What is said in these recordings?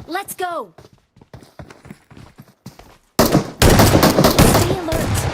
Let's go! Stay alert!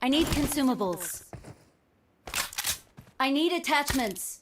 I need consumables. I need attachments.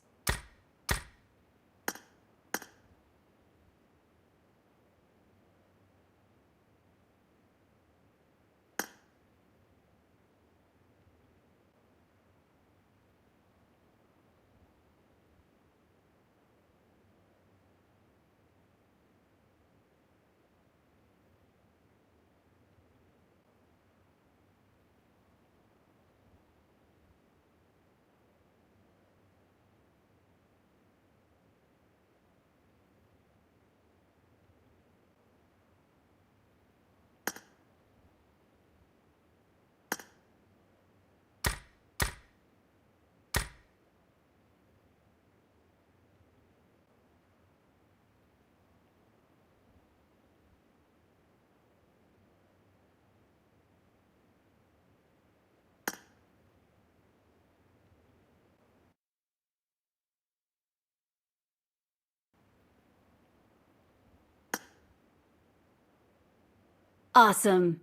Awesome.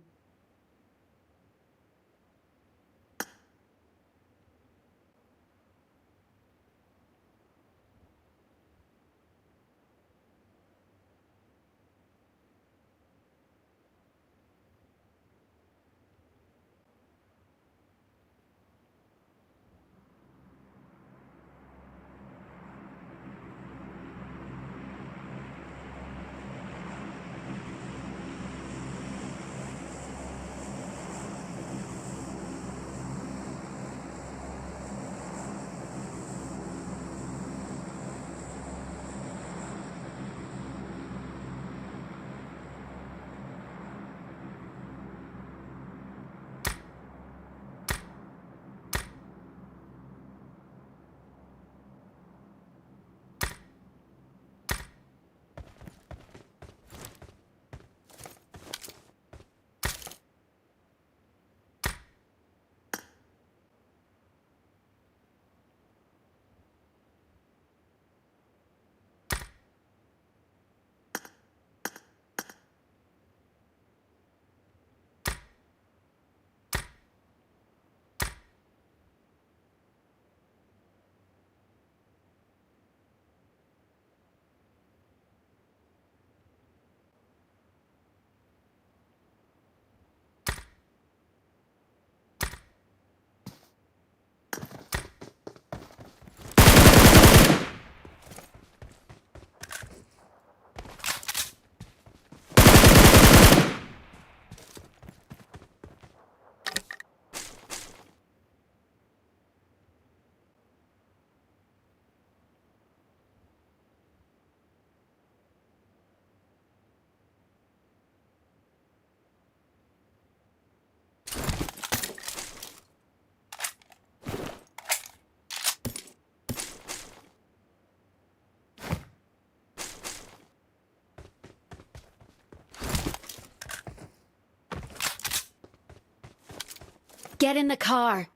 Get in the car.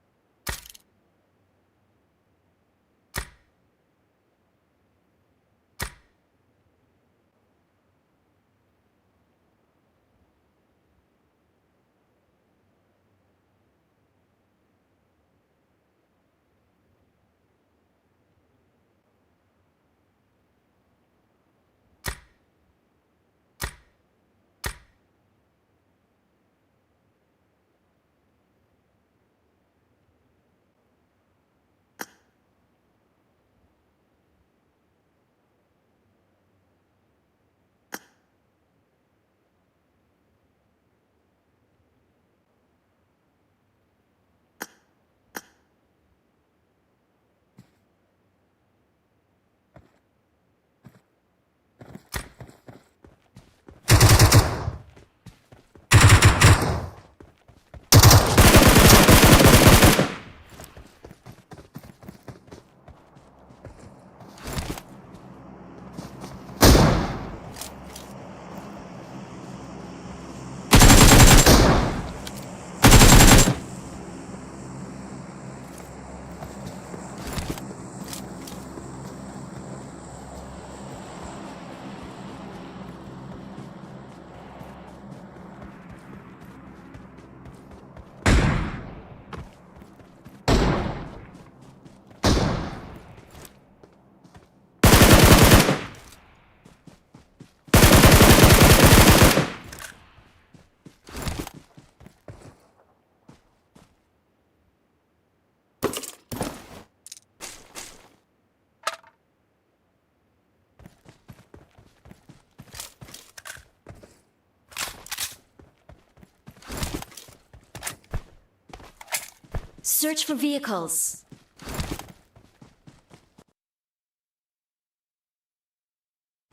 Search for vehicles.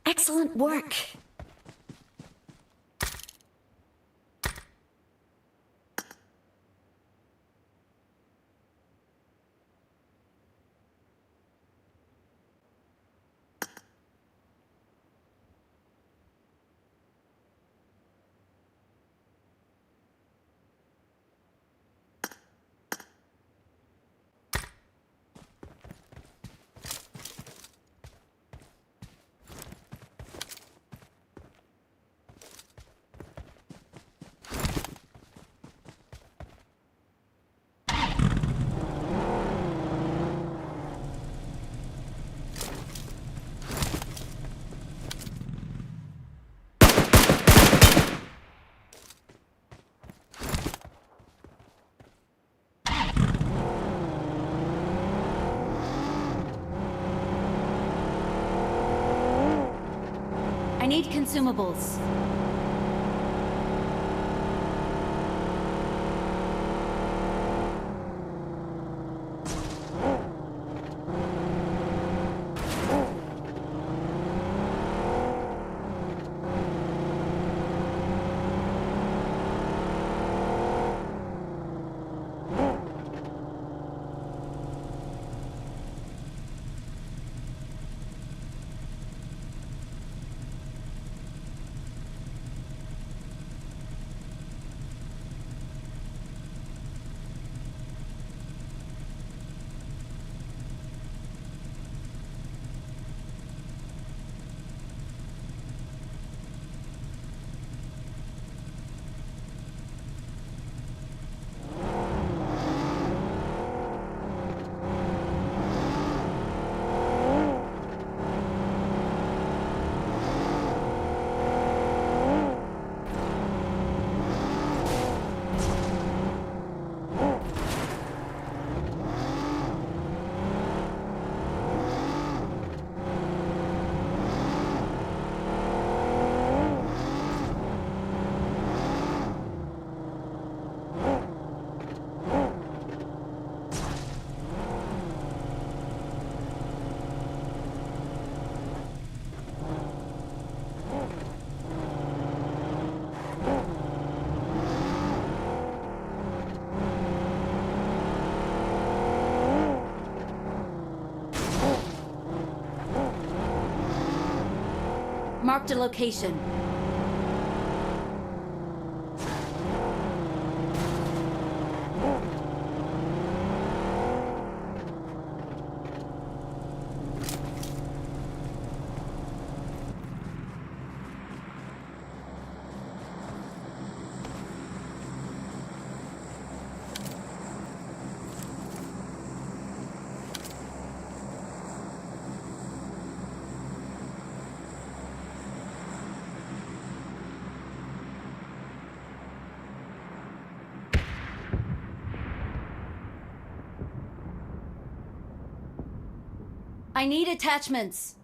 Excellent work. I need consumables. Marked a location. I need attachments.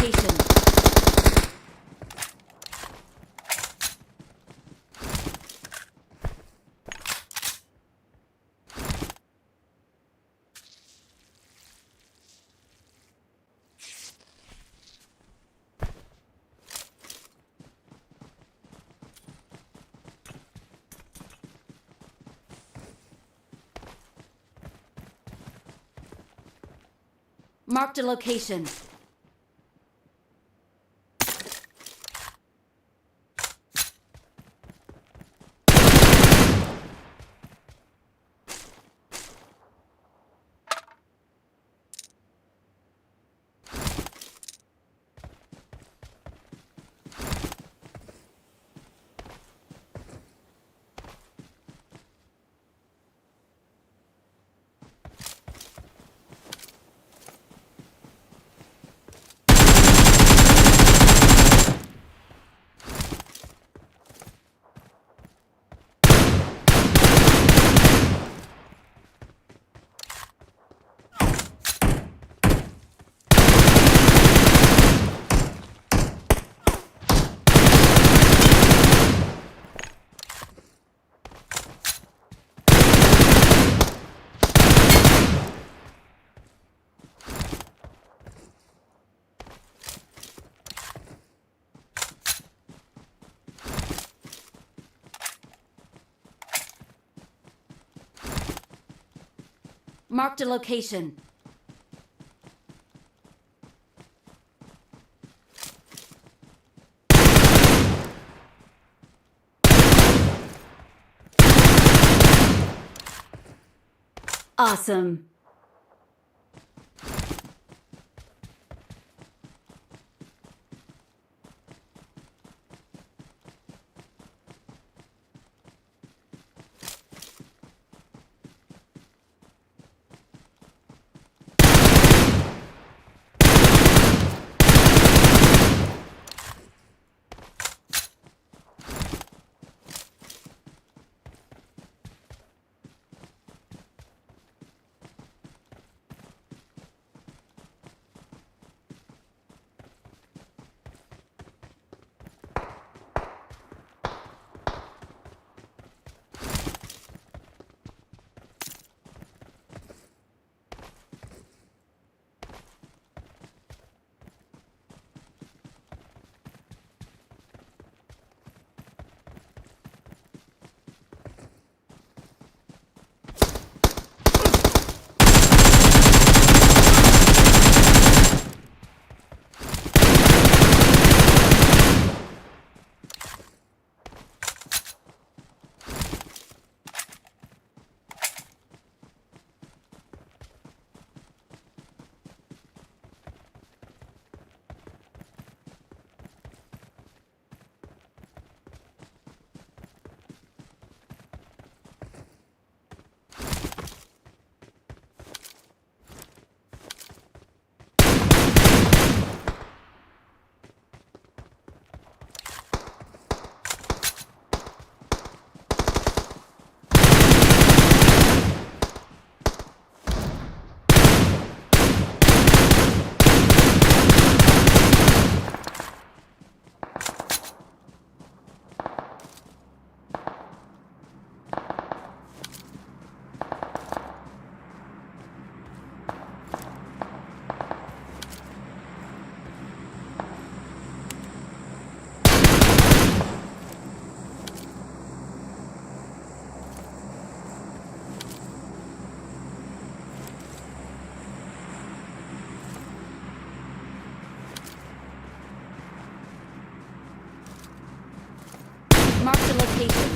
location. Marked a location. Marked a location. Awesome. Marked a location.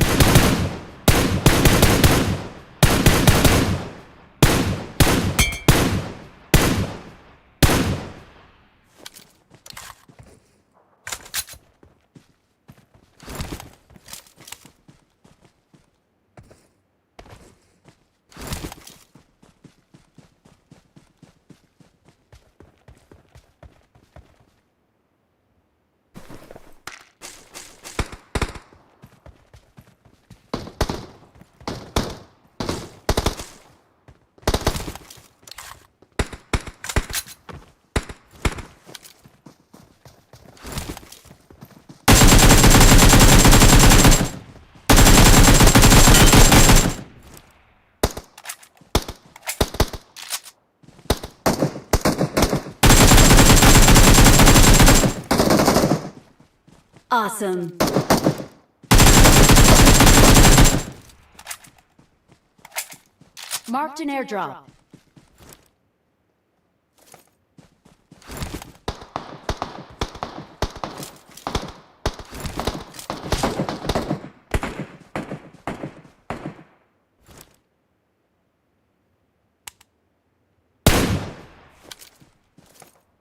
Awesome. Marked an airdrop.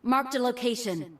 Marked a location.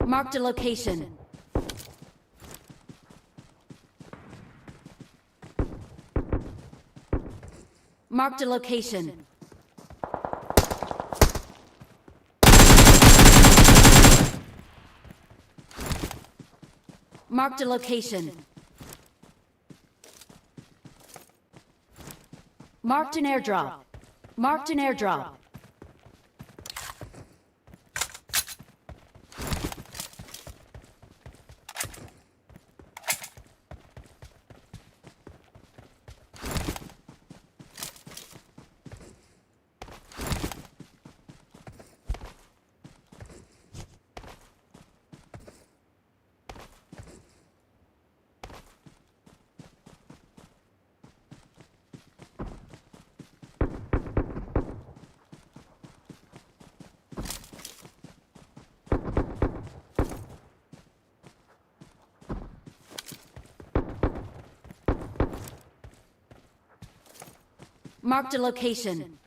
Marked a location. Marked a location. Marked a location. Marked an airdrop. Marked an airdrop. Marked a location.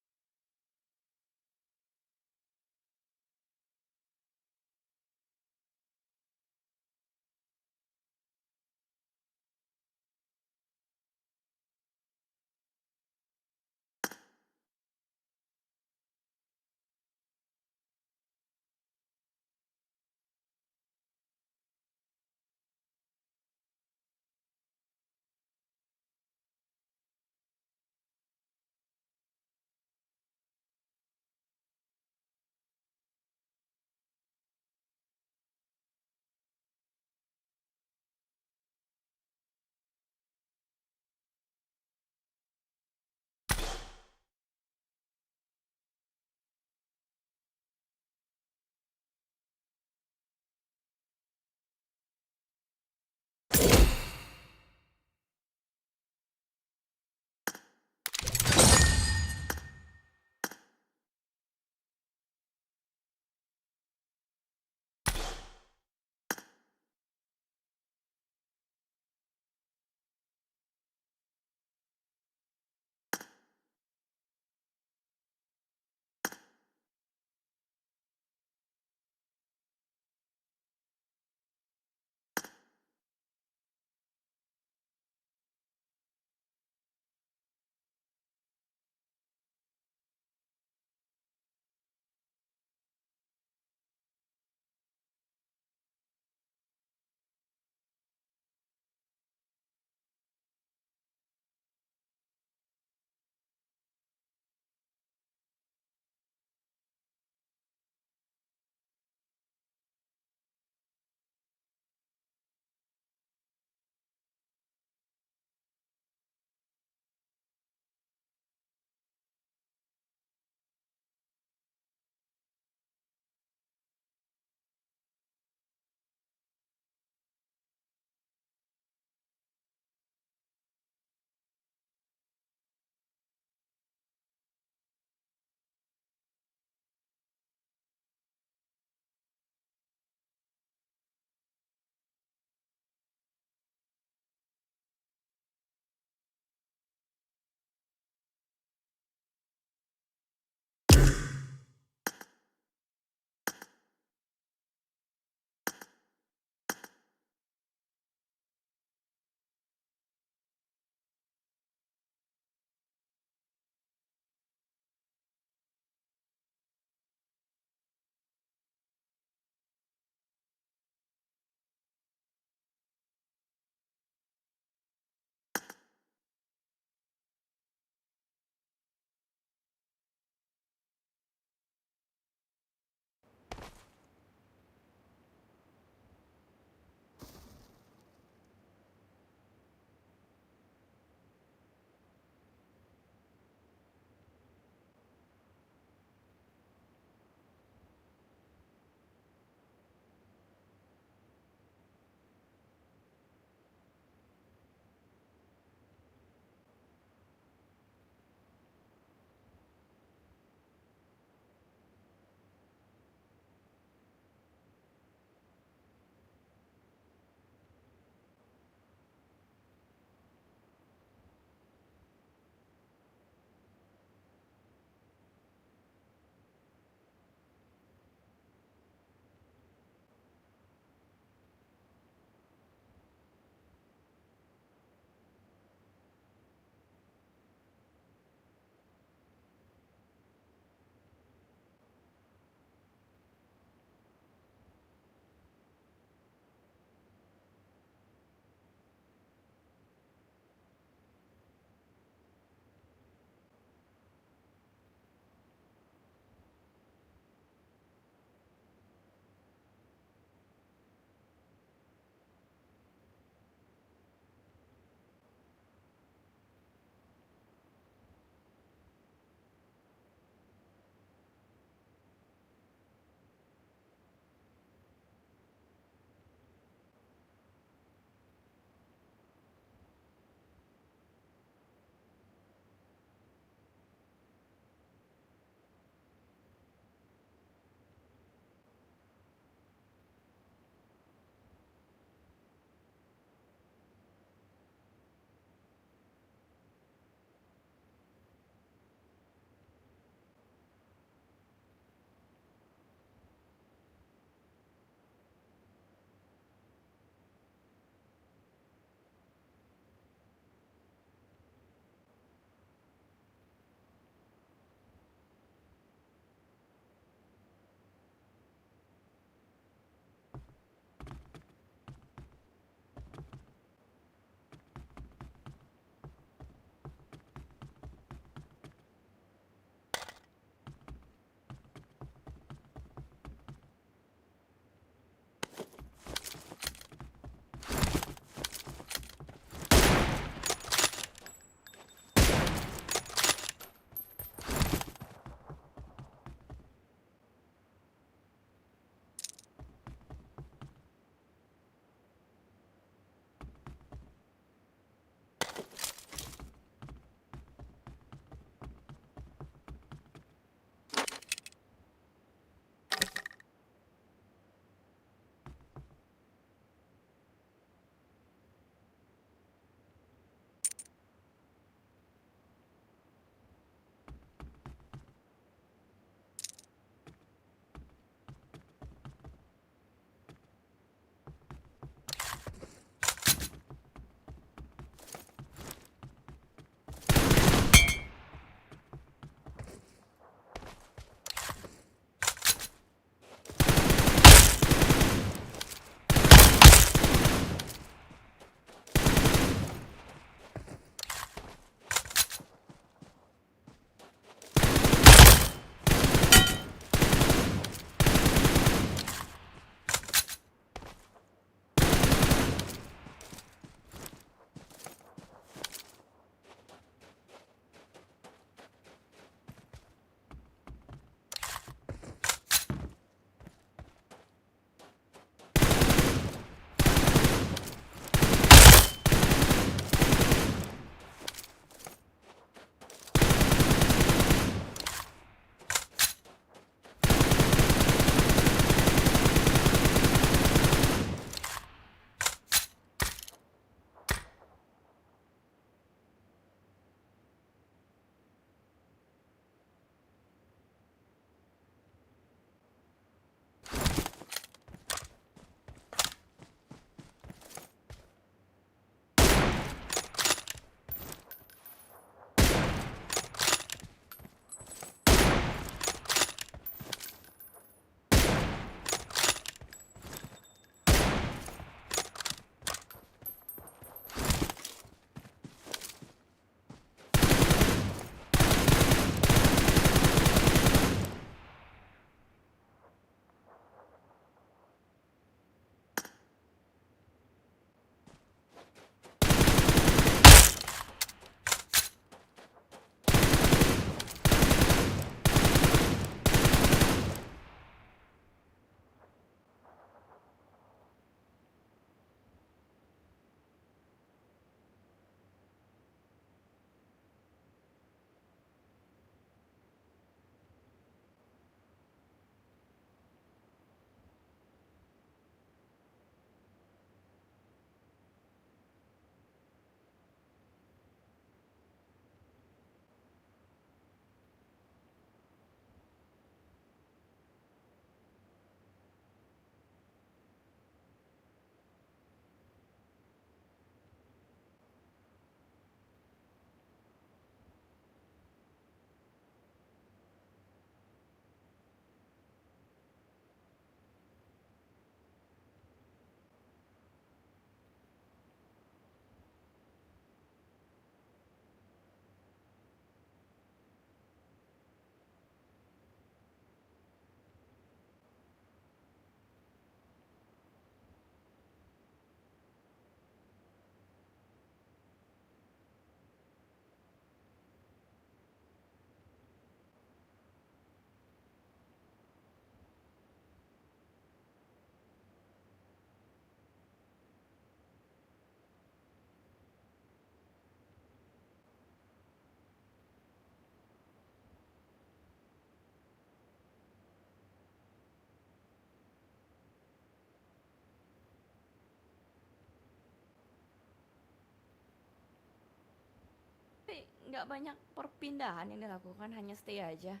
nggak banyak perpindahan yang dilakukan, hanya stay aja.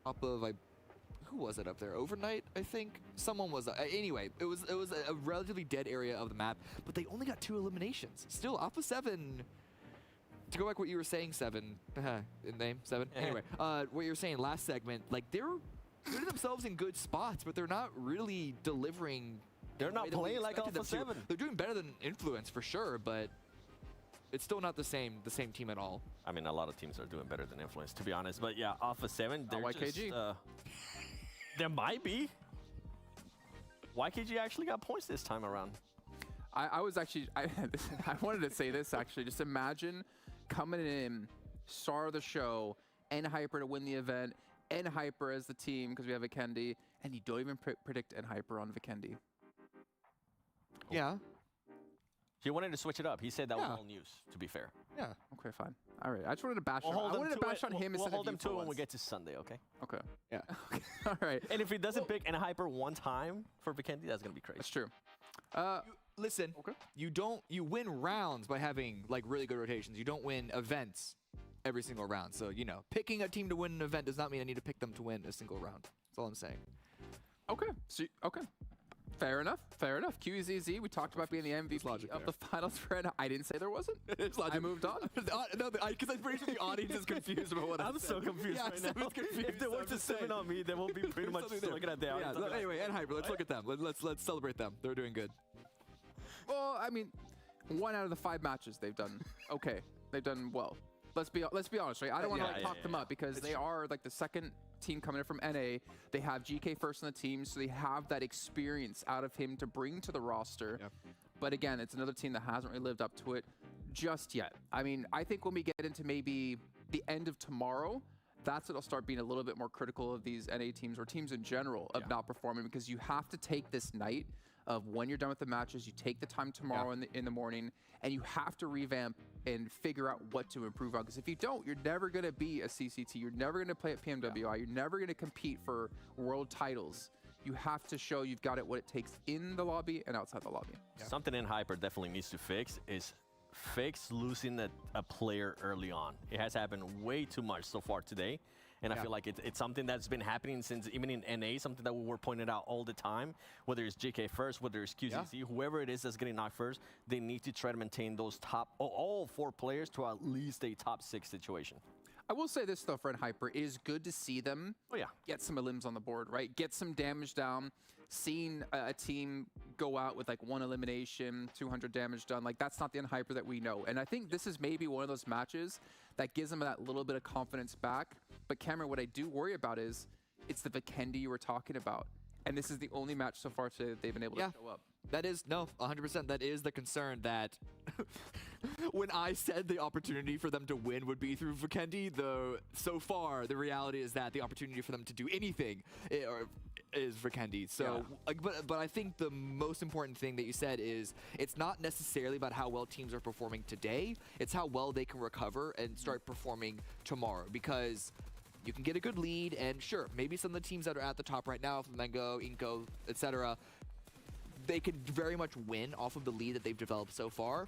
Top of who was it up there? Overnight, I think. Someone was. Anyway, it was a relatively dead area of the map, but they only got 2 eliminations. Still, Alpha 7. To go back what you were saying, 7. Name 7. Anyway, what you were saying last segment, like they're putting themselves in good spots, but they're not really delivering. They're not playing like Alpha 7. They're doing better than Influence for sure, but it's still not the same team at all. I mean, a lot of teams are doing better than Influence, to be honest. But yeah, Alpha 7, they're YKG. just... there might be. YKG actually got points this time around. I was actually... I wanted to say this, actually. Just imagine coming in, star of the show, N-Hyper to win the event, N-Hyper as the team, because we have Vikendi, and you don't even predict N-Hyper on Vikendi. Yeah. He wanted to switch it up. He said that was all news, to be fair. Yeah. Okay, fine. All right. I just wanted to bash on him. I We'll wanted to bash on him We'll instead hold of him you to for it when we once. get to Sunday, okay? Okay. Yeah. All right. And if he doesn't pick N-Hyper one time for Vikendi, that's going to be crazy. That's true. Listen, you win rounds by having like really good rotations. You don't win events every single round. So, you know, picking a team to win an event does not mean I need to pick them to win a single round. That's all I'm saying. Okay. So, okay. Fair enough. Fair enough. QZZ, we talked about being the MVP of the finals for it. I didn't say there wasn't. I moved on. No, because I'm pretty sure the audience is confused about what I'm so confused right now. Confused. If they were to 7 on me, then we'll be pretty much still looking at the audience. Yeah, anyway, N-Hyper, let's look at them. Let's celebrate them. They're doing good. Well, I mean, 1 out of the 5 matches they've done okay. They've done well. Let's be honest, right? I don't want to talk them up because they are like the second team coming in from NA. They have GK first on the team, so they have that experience out of him to bring to the roster. Yep. But again, it's another team that hasn't really lived up to it just yet. I mean, I think when we get into maybe the end of tomorrow, that's when I'll start being a little bit more critical of these NA teams or teams in general of not performing, because you have to take this night of when you're done with the matches, you take the time tomorrow in the morning, and you have to revamp and figure out what to improve on. Because if you don't, you're never going to be a CCT. You're never going to play at PMWI. You're never going to compete for world titles. You have to show you've got what it takes in the lobby and outside the lobby. Something N-Hyper definitely needs to fix is losing a player early on. It has happened way too much so far today. And I feel like it's something that's been happening since even in NA, something that we were pointing out all the time, whether it's JK first, whether it's QCC, whoever it is that's getting knocked first, they need to try to maintain those all 4 players to at least a top 6 situation. I will say this, though, for N-Hyper, it is good to see them get some elims on the board, right? Get some damage down. Seeing a team go out with like 1 elimination, 200 damage done, like that's not the N-Hyper that we know. And I think this is maybe one of those matches that gives them that little bit of confidence back. But Cameron, what I do worry about is it's the Vikendi you were talking about. And this is the only match so far today that they've been able to show up. That is, no, 100%. That is the concern that when I said the opportunity for them to win would be through Vikendi, so far, the reality is that the opportunity for them to do anything is Vikendi. So, but I think the most important thing that you said is it's not necessarily about how well teams are performing today. It's how well they can recover and start performing tomorrow, because you can get a good lead, and sure, maybe some of the teams that are at the top right now, Flamengo, Inco, etc., they can very much win off of the lead that they've developed so far.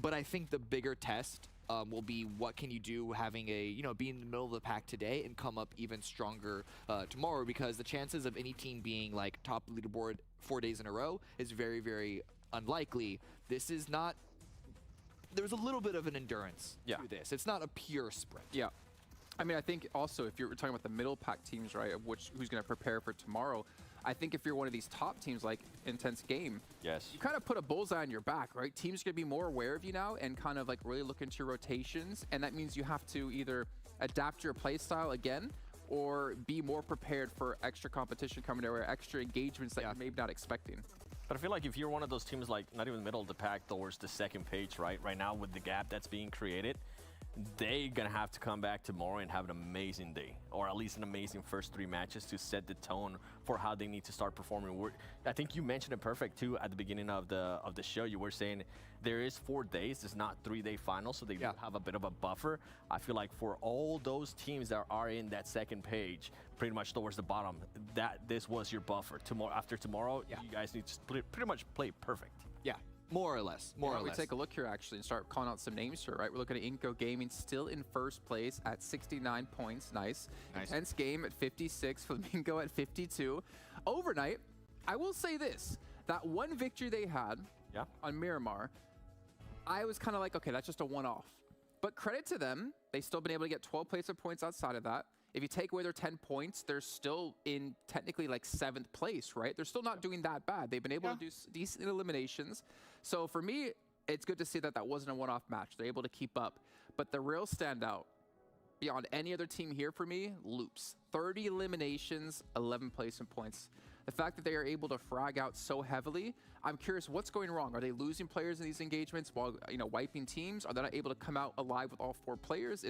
But I think the bigger test will be what can you do having being in the middle of the pack today and come up even stronger tomorrow, because the chances of any team being like top leaderboard 4 days in a row is very, very unlikely. This is not, there's a little bit of an endurance to this. It's not a pure sprint. Yeah. I mean, I think also if you're talking about the middle pack teams, right, of who's going to prepare for tomorrow, I think if you're one of these top teams like Intense Game, you kind of put a bullseye on your back, right? Teams are going to be more aware of you now and kind of like really look into your rotations. And that means you have to either adapt your play style again or be more prepared for extra competition coming there, or extra engagements that you're maybe not expecting. But I feel like if you're one of those teams like not even middle of the pack towards the second page, right now with the gap that's being created, they're gonna have to come back tomorrow and have an amazing day, or at least an amazing first 3 matches to set the tone for how they need to start performing. I think you mentioned it perfect too at the beginning of the show. You were saying there is 4 days, it's not 3-day final, so they do have a bit of a buffer. I feel like for all those teams that are in that second page, pretty much towards the bottom, that this was your buffer. After tomorrow, you guys need to pretty much play perfect. Yeah. More or less. More or less. We take a look here actually and start calling out some names here, right? We're looking at Inco Gaming still in first place at 69 points. Nice. Intense Game at 56. Flamingo at 52. Overnight, I will say this. That one victory they had on Miramar, I was kind of like, okay, that's just a one-off. But credit to them. They've still been able to get 12 placement points outside of that. If you take away their 10 points, they're still in technically like 7th place, right? They're still not doing that bad. They've been able to do decent eliminations. So for me, it's good to see that that wasn't a one-off match. They're able to keep up. But the real standout beyond any other team here for me, Loops. 30 eliminations, 11 placement points. The fact that they are able to frag out so heavily, I'm curious what's going wrong. Are they losing players in these engagements while wiping teams? Are they not able to come out alive with all 4 players?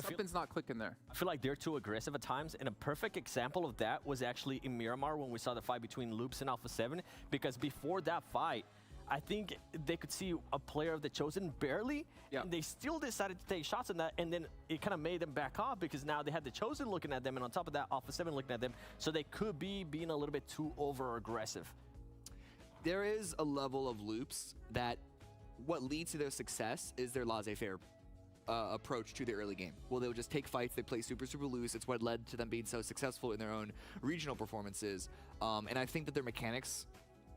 Something's not clicking there. I feel like they're too aggressive at times, and a perfect example of that was actually in Miramar when we saw the fight between Loops and Alpha 7, because before that fight, I think they could see a player of the Chosen barely, and they still decided to take shots on that, and then it kind of made them back off because now they had the Chosen looking at them, and on top of that, Alpha 7 looking at them, so they could be being a little bit too over-aggressive. There is a level of Loops that what leads to their success is their laissez-faire approach to the early game. Well, they'll just take fights, they play super, super loose. It's what led to them being so successful in their own regional performances. And I think that their mechanics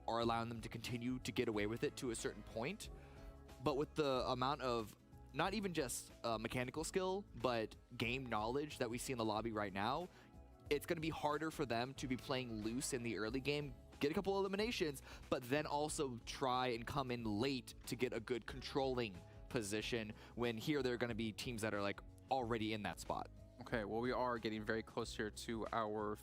are allowing them to continue to get away with it to a certain point. But with the amount of not even just mechanical skill, but game knowledge that we see in the lobby right now, it's going to be harder for them to be playing loose in the early game, get a couple eliminations, but then also try and come in late to get a good controlling position when here there are going to be teams that are like already in that spot. Okay, well, we are getting very close here to our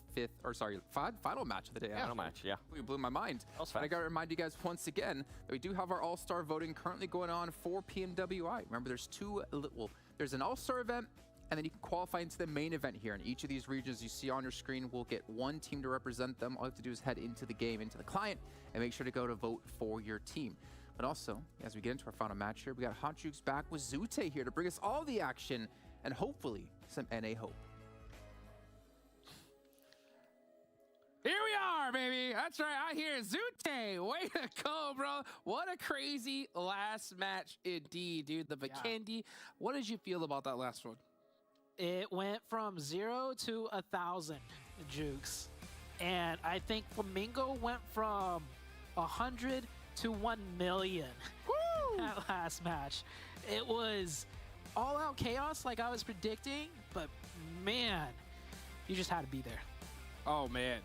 final match of the day. Final match, yeah. You blew my mind. I got to remind you guys once again that we do have our All-Star voting currently going on for PMWI. Remember, there's an All-Star event, and then you can qualify into the main event here. And each of these regions you see on your screen will get one team to represent them. All you have to do is head into the game, into the client, and make sure to go to vote for your team. But also, as we get into our final match here, we got Hot Jukes back with Zute here to bring us all the action and hopefully some NA hope. Here we are, baby. That's right. I hear Zute. Way to go, bro. What a crazy last match indeed, dude. The Vikendi. What did you feel about that last one? It went from 0 to 1,000 Jukes. And I think Flamingo went from 100 to 1 million. Woo! That last match. It was all out chaos like I was predicting, but man, you just had to be there. Oh, man.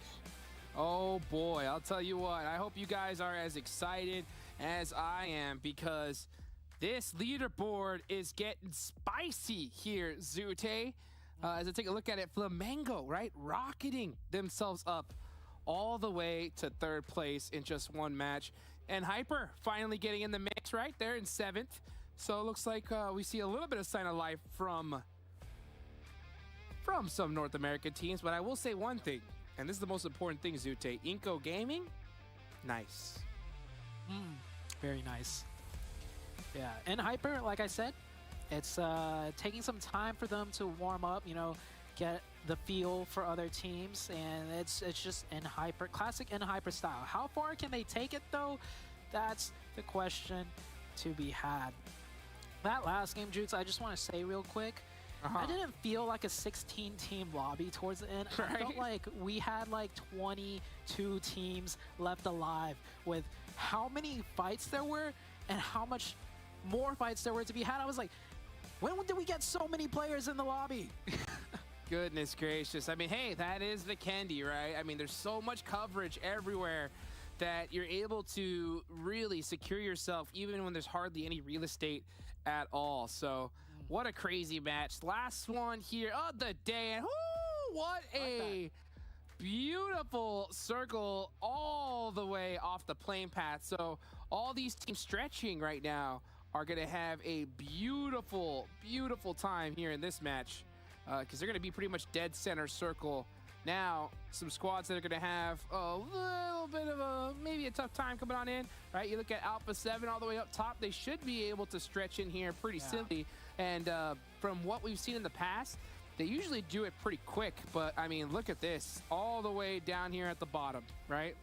Oh, boy. I'll tell you what. I hope you guys are as excited as I am because this leaderboard is getting spicy here, Zute. As I take a look at it, Flamingo, right? Rocketing themselves up all the way to 3rd place in just one match. And Hyper finally getting in the mix right there in 7th. So it looks like we see a little bit of sign of life from some North American teams. But I will say one thing, and this is the most important thing, Zute. Inco Gaming, nice. Very nice. Yeah, and Hyper, like I said, it's taking some time for them to warm up, get the feel for other teams, and it's just in Hyper, classic in Hyper style. How far can they take it, though? That's the question to be had. That last game, Jukes, I just want to say real quick, I didn't feel like a 16-team lobby towards the end. I felt like we had like 22 teams left alive with how many fights there were and how much more fights there were to be had. I was like, when did we get so many players in the lobby? Goodness gracious. I mean, hey, that is Vikendi, right? I mean, there's so much coverage everywhere that you're able to really secure yourself even when there's hardly any real estate at all. So what a crazy match. Last one here of the day. And what a beautiful circle all the way off the plane path. So all these teams stretching right now are going to have a beautiful, beautiful time here in this match because they're going to be pretty much dead center circle. Now, some squads that are going to have a little bit of maybe a tough time coming on in, right? You look at Alpha 7 all the way up top. They should be able to stretch in here pretty simply. And from what we've seen in the past, they usually do it pretty quick. But, I mean, look at this. All the way down here at the bottom, right?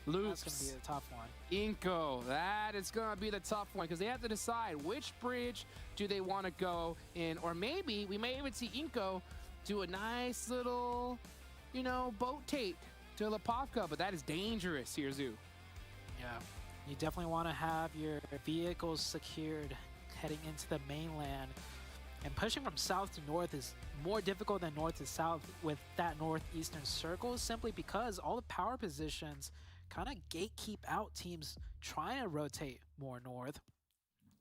Loops. That's going to be the tough one. Inko, that is going to be the tough one because they have to decide which bridge do they want to go in. Or maybe we may even see Inko do a nice little, you know, boat tape to Lipovka, but that is dangerous here, Zoo. Yeah, you definitely want to have your vehicles secured heading into the mainland. And pushing from south to north is more difficult than north to south with that northeastern circle, simply because all the power positions kind of gatekeep out teams trying to rotate more north.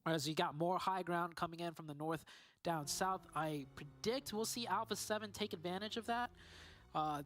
Whereas you got more high ground coming in from the north down south. I predict we'll see Alpha 7 take advantage of that.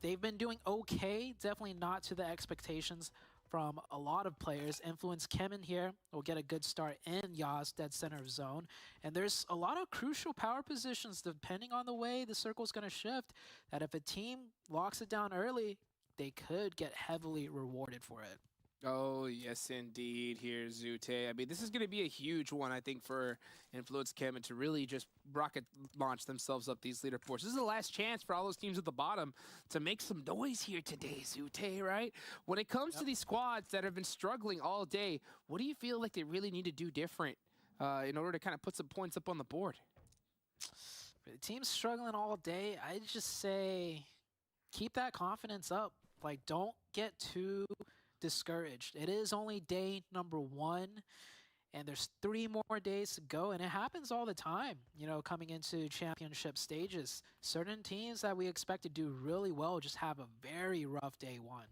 They've been doing okay, definitely not to the expectations from a lot of players. Influence Kemen here will get a good start in Yas, dead center of zone. And there's a lot of crucial power positions depending on the way the circle's going to shift, that if a team locks it down early, they could get heavily rewarded for it. Oh, yes, indeed, here, Zute. I mean, this is going to be a huge one, I think, for Influence Kemen to really just rocket launch themselves up these leaderboards. This is the last chance for all those teams at the bottom to make some noise here today, Zute, right? When it comes to these squads that have been struggling all day, what do you feel like they really need to do different in order to kind of put some points up on the board? For the teams struggling all day, I just say keep that confidence up. Like, don't get too discouraged. It is only day number 1 and there's 3 more days to go, and it happens all the time, you know, coming into championship stages. Certain teams that we expect to do really well just have a very rough day 1.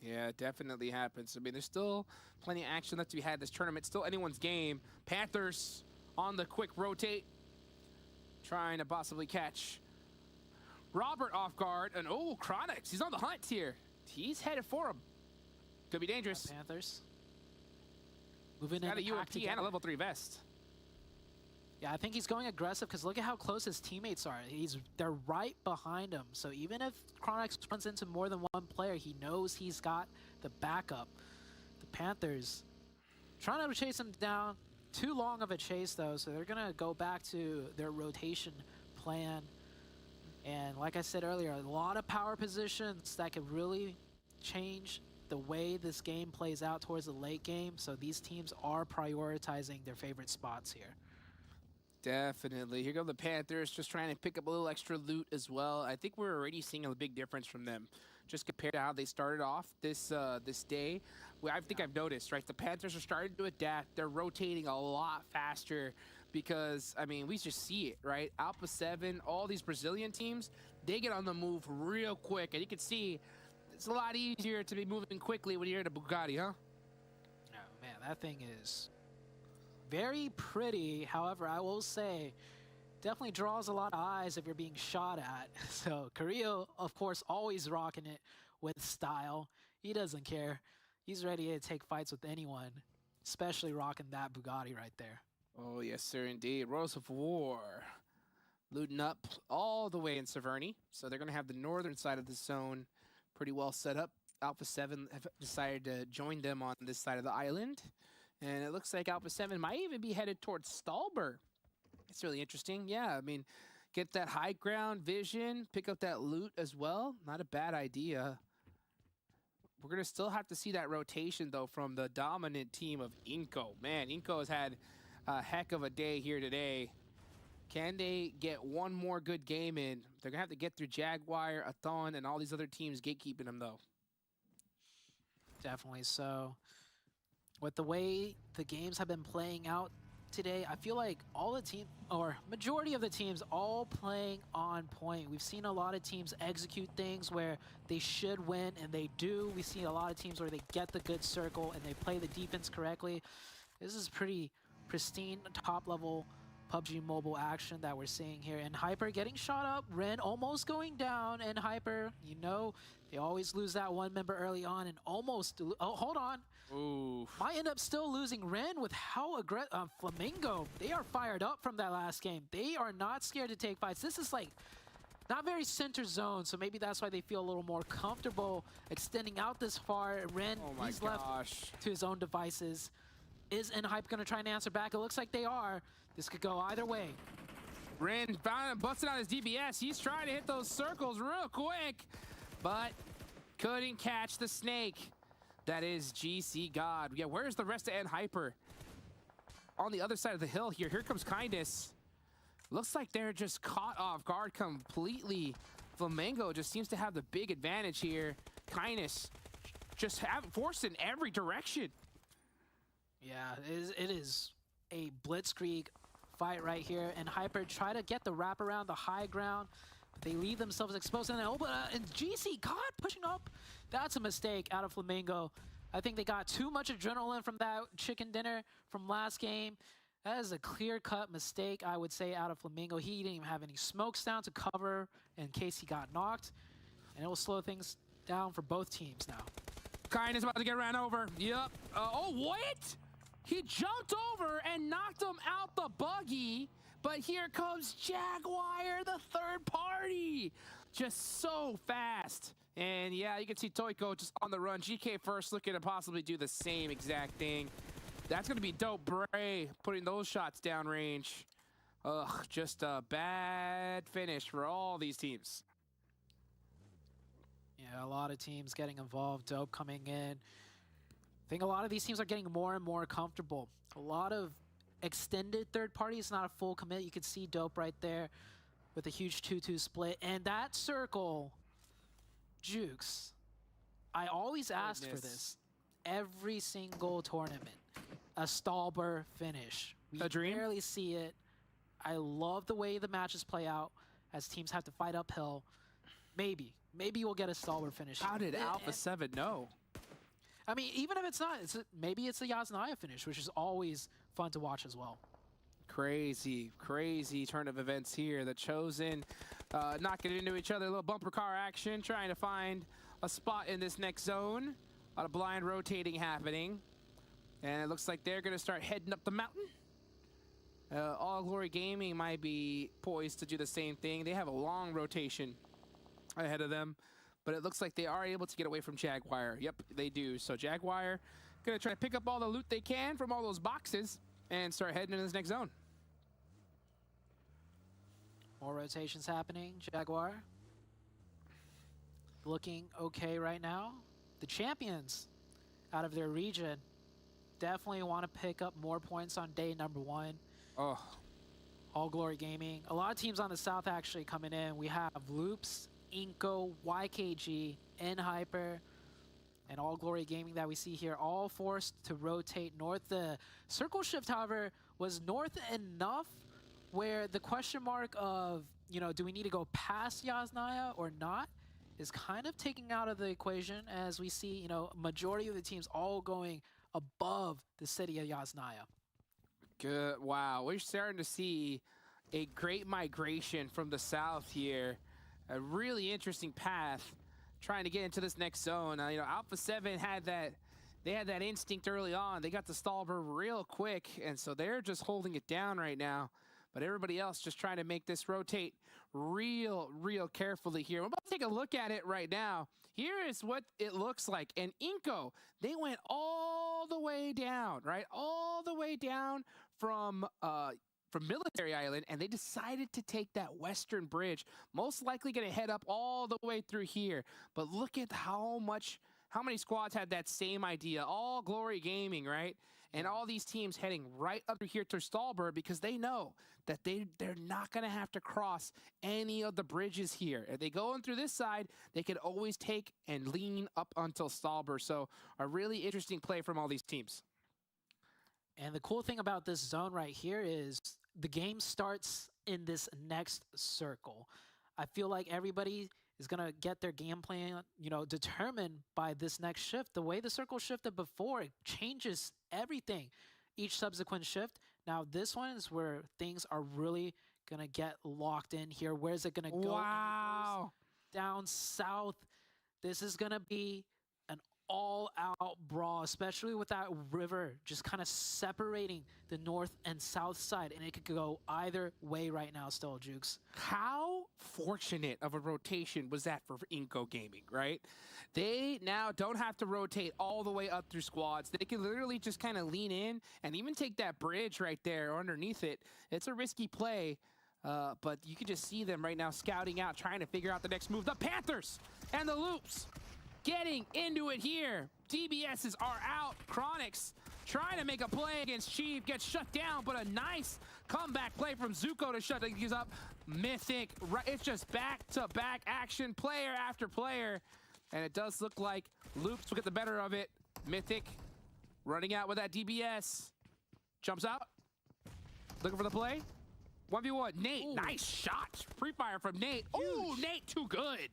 Yeah, it definitely happens. I mean, there's still plenty of action left to be had this tournament. Still anyone's game. Panthers on the quick rotate, trying to possibly catch Robert off guard. And oh, Chronix, he's on the hunt here. He's headed for him. Could be dangerous. Panthers moving in. Got a UMP and a level 3 vest. Yeah, I think he's going aggressive because look at how close his teammates are. They're right behind him. So even if Chronix runs into more than one player, he knows he's got the backup. The Panthers trying to chase him down. Too long of a chase though, so they're gonna go back to their rotation plan. And like I said earlier, a lot of power positions that could really change the way this game plays out towards the late game. So these teams are prioritizing their favorite spots here. Definitely. Here go the Panthers, just trying to pick up a little extra loot as well. I think we're already seeing a big difference from them, just compared to how they started off this day. I think I've noticed, right? The Panthers are starting to adapt. They're rotating a lot faster because, I mean, we just see it, right? Alpha 7, all these Brazilian teams, they get on the move real quick. And you can see it's a lot easier to be moving quickly when you're in a Bugatti, huh? Oh, man, that thing is very pretty. However, I will say, definitely draws a lot of eyes if you're being shot at. So Carrillo, of course, always rocking it with style. He doesn't care. He's ready to take fights with anyone, especially rocking that Bugatti right there. Oh, yes, sir, indeed. Rose of War looting up all the way in Severny. So they're going to have the northern side of the zone pretty well set up. Alpha 7 have decided to join them on this side of the island. And it looks like Alpha 7 might even be headed towards Stalber. It's really interesting. Yeah, I mean, get that high ground vision, pick up that loot as well. Not a bad idea. We're going to still have to see that rotation, though, from the dominant team of Inko. Man, Inko has had a heck of a day here today. Can they get one more good game in? They're going to have to get through Jaguar, Athon, and all these other teams gatekeeping them, though. Definitely so. With the way the games have been playing out today, I feel like all the team, or majority of the teams, all playing on point. We've seen a lot of teams execute things where they should win, and they do. We see a lot of teams where they get the good circle and they play the defense correctly. This is pretty pristine, top-level PUBG Mobile action that we're seeing here. And Hyper getting shot up, Ren almost going down, and Hyper, you know, they always lose that one member early on and almost, oh, hold on. Ooh. Might end up still losing Ren with how aggressive, Flamingo, they are fired up from that last game. They are not scared to take fights. This is like, not very center zone, so maybe that's why they feel a little more comfortable extending out this far. Ren, Oh my he's gosh. left to his own devices. Is Hype gonna try and answer back? It looks like they are. This could go either way. Ren busted out his DBS. He's trying to hit those circles real quick, but couldn't catch the snake. That is GC God. Yeah, where's the rest of N Hyper? On the other side of the hill here. Here comes Kindness. Looks like they're just caught off guard completely. Flamingo just seems to have the big advantage here. Kindness just forced in every direction. Yeah, it is a blitzkrieg fight right here, and Hyper try to get the wrap around the high ground. But they leave themselves exposed, and and GC God pushing up. That's a mistake out of Flamingo. I think they got too much adrenaline from that chicken dinner from last game. That is a clear-cut mistake, I would say, out of Flamingo. He didn't even have any smokes down to cover in case he got knocked, and it will slow things down for both teams now. Kindness about to get ran over. Yep. Oh, what? He jumped over and knocked him out the buggy, but here comes Jaguar, the third party. Just so fast. And yeah, you can see Toiko just on the run. GK first looking to possibly do the same exact thing. That's going to be dope. Bray putting those shots down range. Ugh, just a bad finish for all these teams. Yeah, a lot of teams getting involved. Dope coming in. I think a lot of these teams are getting more and more comfortable. A lot of extended third parties, not a full commit. You can see Dope right there with a huge 2-2 split. And that circle, Jukes, I always asked for this. Every single tournament, a Stalber finish. We A dream? rarely see it. I love the way the matches play out as teams have to fight uphill. Maybe we'll get a Stalber finish. How did Alpha 7 know? I mean, even if it's not, maybe it's a Yasnaya finish, which is always fun to watch as well. Crazy, crazy turn of events here. The Chosen knocking into each other, a little bumper car action, trying to find a spot in this next zone. A lot of blind rotating happening. And it looks like they're going to start heading up the mountain. All Glory Gaming might be poised to do the same thing. They have a long rotation ahead of them. But it looks like they are able to get away from Jaguar. Yep, they do. So Jaguar going to try to pick up all the loot they can from all those boxes and start heading into this next zone. More rotations happening. Jaguar looking okay right now. The champions out of their region definitely want to pick up more points on day number 1. Oh, All Glory Gaming. A lot of teams on the south actually coming in. We have Loops, Inko, YKG, N-Hyper, and All Glory Gaming that we see here, all forced to rotate north. The circle shift, however, was north enough where the question mark of, you know, do we need to go past Yasnaya or not is kind of taking out of the equation as we see, you know, majority of the teams all going above the city of Yasnaya. good. Wow, we're starting to see a great migration from the south here. A really interesting path trying to get into this next zone. You know, Alpha 7 had that instinct early on. They got the Stalber real quick, and so they're just holding it down right now. But everybody else just trying to make this rotate real carefully here. We're about to take a look at it right now. Here is what it looks like. And Inko, they went all the way down, right? All the way down from Military Island, and they decided to take that western bridge. Most likely going to head up all the way through here. But look at how many squads had that same idea. All Glory Gaming, right? And all these teams heading right up to here to Stalber because they know that they're not going to have to cross any of the bridges here. If they go in through this side, they can always take and lean up until Stalber. So a really interesting play from all these teams. And the cool thing about this zone right here is the game starts in this next circle. I feel like everybody is going to get their game plan, you know, determined by this next shift. The way the circle shifted before, it changes everything. Each subsequent shift, Now, this one is where things are really going to get locked in here. Where's it going to go? Wow. Down south. This is going to be an all-out brawl, especially with that river just kind of separating the north and south side. And it could go either way right now still, Jukes. How fortunate of a rotation was that for Inco Gaming, right? They now don't have to rotate all the way up through squads. They can literally just kind of lean in and even take that bridge right there underneath it. It's a risky play, but you can just see them right now scouting out, trying to figure out the next move. The Panthers and the Loops getting into it here. DBSs are out. Chronix trying to make a play against Chief, gets shut down, but a nice comeback play from Zuko to shut things up. Mythic, right, it's just back-to-back action, player after player. And it does look like Loops will get the better of it. Mythic running out with that DBS. Jumps out. Looking for the play. 1v1. Nate, Ooh. nice shot. Pre-fire from Nate. Oh, Nate, too good.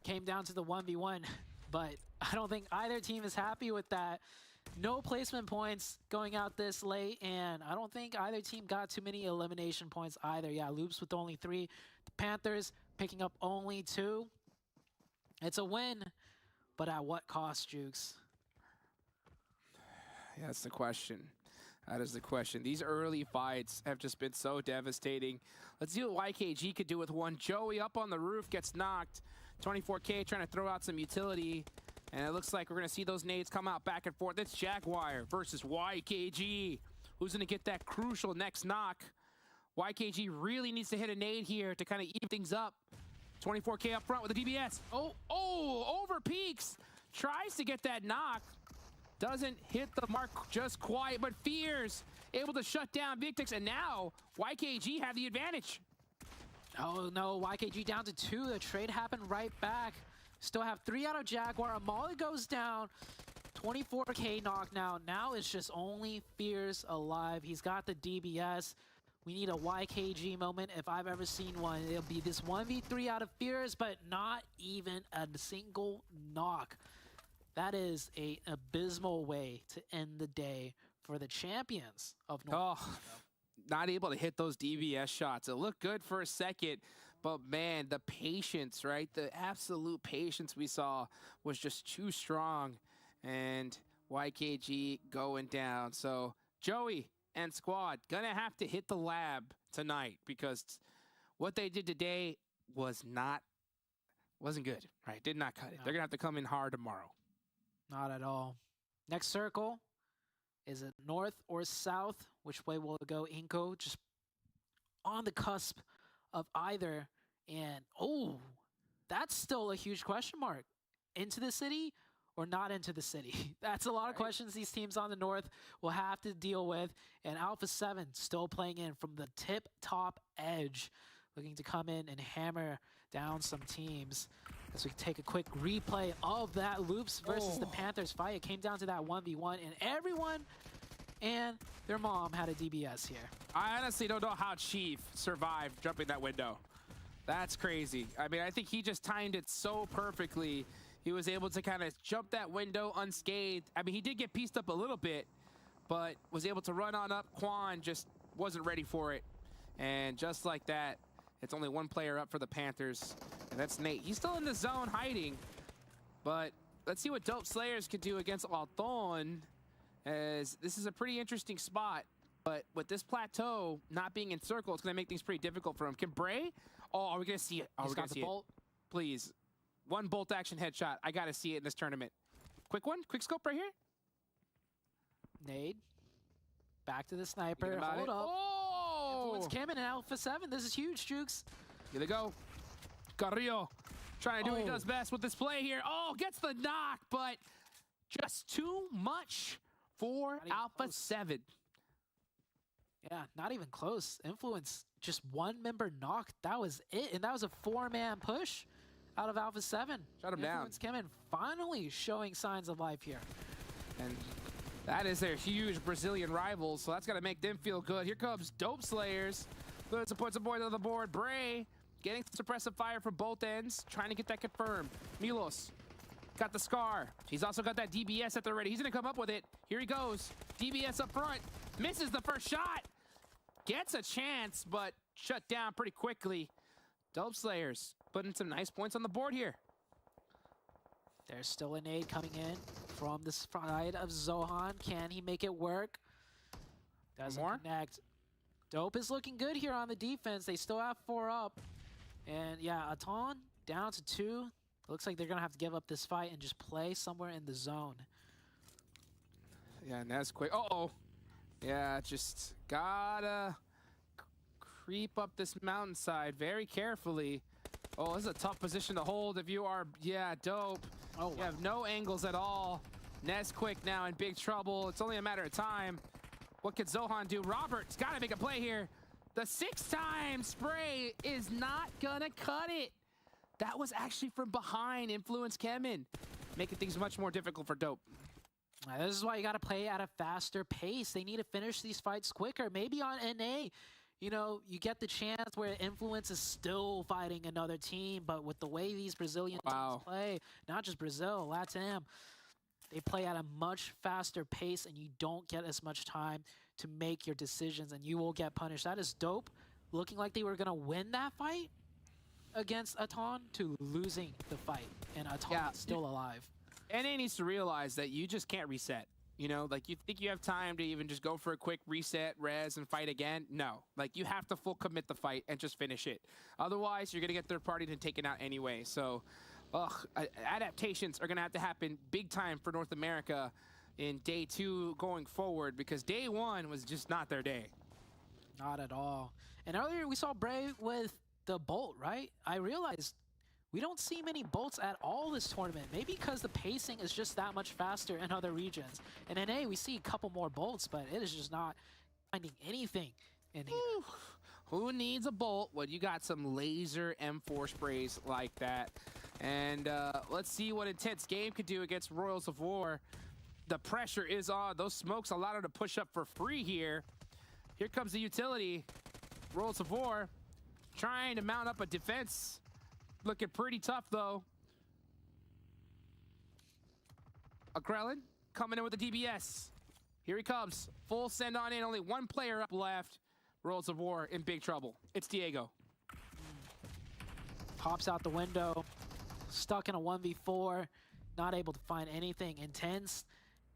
Came down to the 1v1, but I don't think either team is happy with that. No placement points going out this late, and I don't think either team got too many elimination points either. Yeah, Loops with only 3. The Panthers picking up only 2. It's a win, but at what cost, Jukes? Yeah, that's the question. That is the question. These early fights have just been so devastating. Let's see what YKG could do with one. Joey up on the roof gets knocked. 24K trying to throw out some utility. And it looks like we're going to see those nades come out back and forth. It's Jaguar versus YKG. Who's going to get that crucial next knock? YKG really needs to hit a nade here to kind of even things up. 24K up front with the DBS. Oh, over peaks. Tries to get that knock. Doesn't hit the mark just quite, but Fears able to shut down Victix, and now YKG have the advantage. Oh no, YKG down to 2. The trade happened right back. Still have 3 out of Jaguar. Amali goes down. 24K knock now. Now it's just only Fears alive. He's got the DBS. We need a YKG moment. If I've ever seen one, it'll be this 1v3 out of Fears, but not even a single knock. That is an abysmal way to end the day for the champions of North. Oh, not able to hit those DBS shots. It looked good for a second, but man, the patience, right? The absolute patience we saw was just too strong. And YKG going down. So Joey and squad gonna have to hit the lab tonight, because what they did today wasn't good, right? Did not cut it. No. They're gonna have to come in hard tomorrow. Not at all. Next circle. Is it north or south? Which way will it go? Inco just on the cusp of either. And, oh, that's still a huge question mark. Into the city or not into the city? That's a lot of questions these teams on the north will have to deal with. And Alpha 7 still playing in from the tip-top edge, looking to come in and hammer down some teams. As we take a quick replay of that Loops versus the Panthers fight. It came down to that 1v1, and everyone and their mom had a DBS here. I honestly don't know how Chief survived jumping that window. That's crazy. I mean, I think he just timed it so perfectly. He was able to kind of jump that window unscathed. I mean, he did get pieced up a little bit, but was able to run on up. Quan just wasn't ready for it. And just like that, it's only 1 player up for the Panthers, and that's Nate. He's still in the zone hiding, but let's see what Dope Slayers can do against Alton, as this is a pretty interesting spot. But with this plateau not being in circle, it's going to make things pretty difficult for him. Can Bray? Oh, are we going to see it? Oh, He's we're going got to the see bolt. it. Please. 1 bolt action headshot. I got to see it in this tournament. Quick one. Quick scope right here. Nade. Back to the sniper. Thinking about Hold it. up. Oh! Influence Kim in Alpha 7. This is huge, Jukes. Here they go. Carrillo trying to do what he Oh. does best with this play here. Oh, gets the knock, but just too much for Not even Alpha close. 7. Yeah, not even close. Influence, just 1 member knocked. That was it, and that was a 4-man push out of Alpha 7. Shut him down. Influence Kim in finally showing signs of life here. And that is their huge Brazilian rivals, so that's got to make them feel good. Here comes Dope Slayers. Good to put some boys on the board. Bray getting suppressive fire from both ends, trying to get that confirmed. Milos got the Scar. He's also got that DBS at the ready. He's gonna come up with it. Here he goes. DBS up front. Misses the first shot. Gets a chance, but shut down pretty quickly. Dope Slayers putting some nice points on the board here. There's still a nade coming in from the side of Zohan. Can he make it work? Doesn't connect. Dope is looking good here on the defense. They still have 4 up. And yeah, Aton down to 2. Looks like they're going to have to give up this fight and just play somewhere in the zone. Yeah, and that's quick. Uh-oh. Yeah, just gotta creep up this mountainside very carefully. Oh, this is a tough position to hold if you are, yeah, Dope. Oh, wow. You have no angles at all. Nesquick now in big trouble. It's only a matter of time. What could Zohan do? Robert's got to make a play here. The 6-time spray is not going to cut it. That was actually from behind, influence Kemen, making things much more difficult for Dope. This is why you got to play at a faster pace. They need to finish these fights quicker. Maybe on NA, you know, you get the chance where Influence is still fighting another team, but with the way these Brazilian teams play, not just Brazil, LATAM, they play at a much faster pace and you don't get as much time to make your decisions and you will get punished. That is Dope. Looking like they were going to win that fight against Aton to losing the fight, and Aton is still alive. NA needs to realize that you just can't reset. You know, like you think you have time to even just go for a quick reset, res, and fight again? No. Like you have to full commit the fight and just finish it. Otherwise, you're going to get third party and taken out anyway. So, adaptations are going to have to happen big time for North America in day 2 going forward because day 1 was just not their day. Not at all. And earlier we saw Brave with the Bolt, right? I realized we don't see many bolts at all this tournament. Maybe because the pacing is just that much faster in other regions. In NA, we see a couple more bolts, but it is just not finding anything in here. Who needs a bolt when you got some laser M4 sprays like that? And let's see what Intense Game could do against Royals of War. The pressure is on. Those smokes allowed him to push up for free here. Here comes the utility. Royals of War trying to mount up a defense. Looking pretty tough, though. Agrelin coming in with the DBS. Here he comes. Full send on in. Only one player up left. Royals of War in big trouble. It's Diego. Pops out the window. Stuck in a 1v4. Not able to find anything. Intense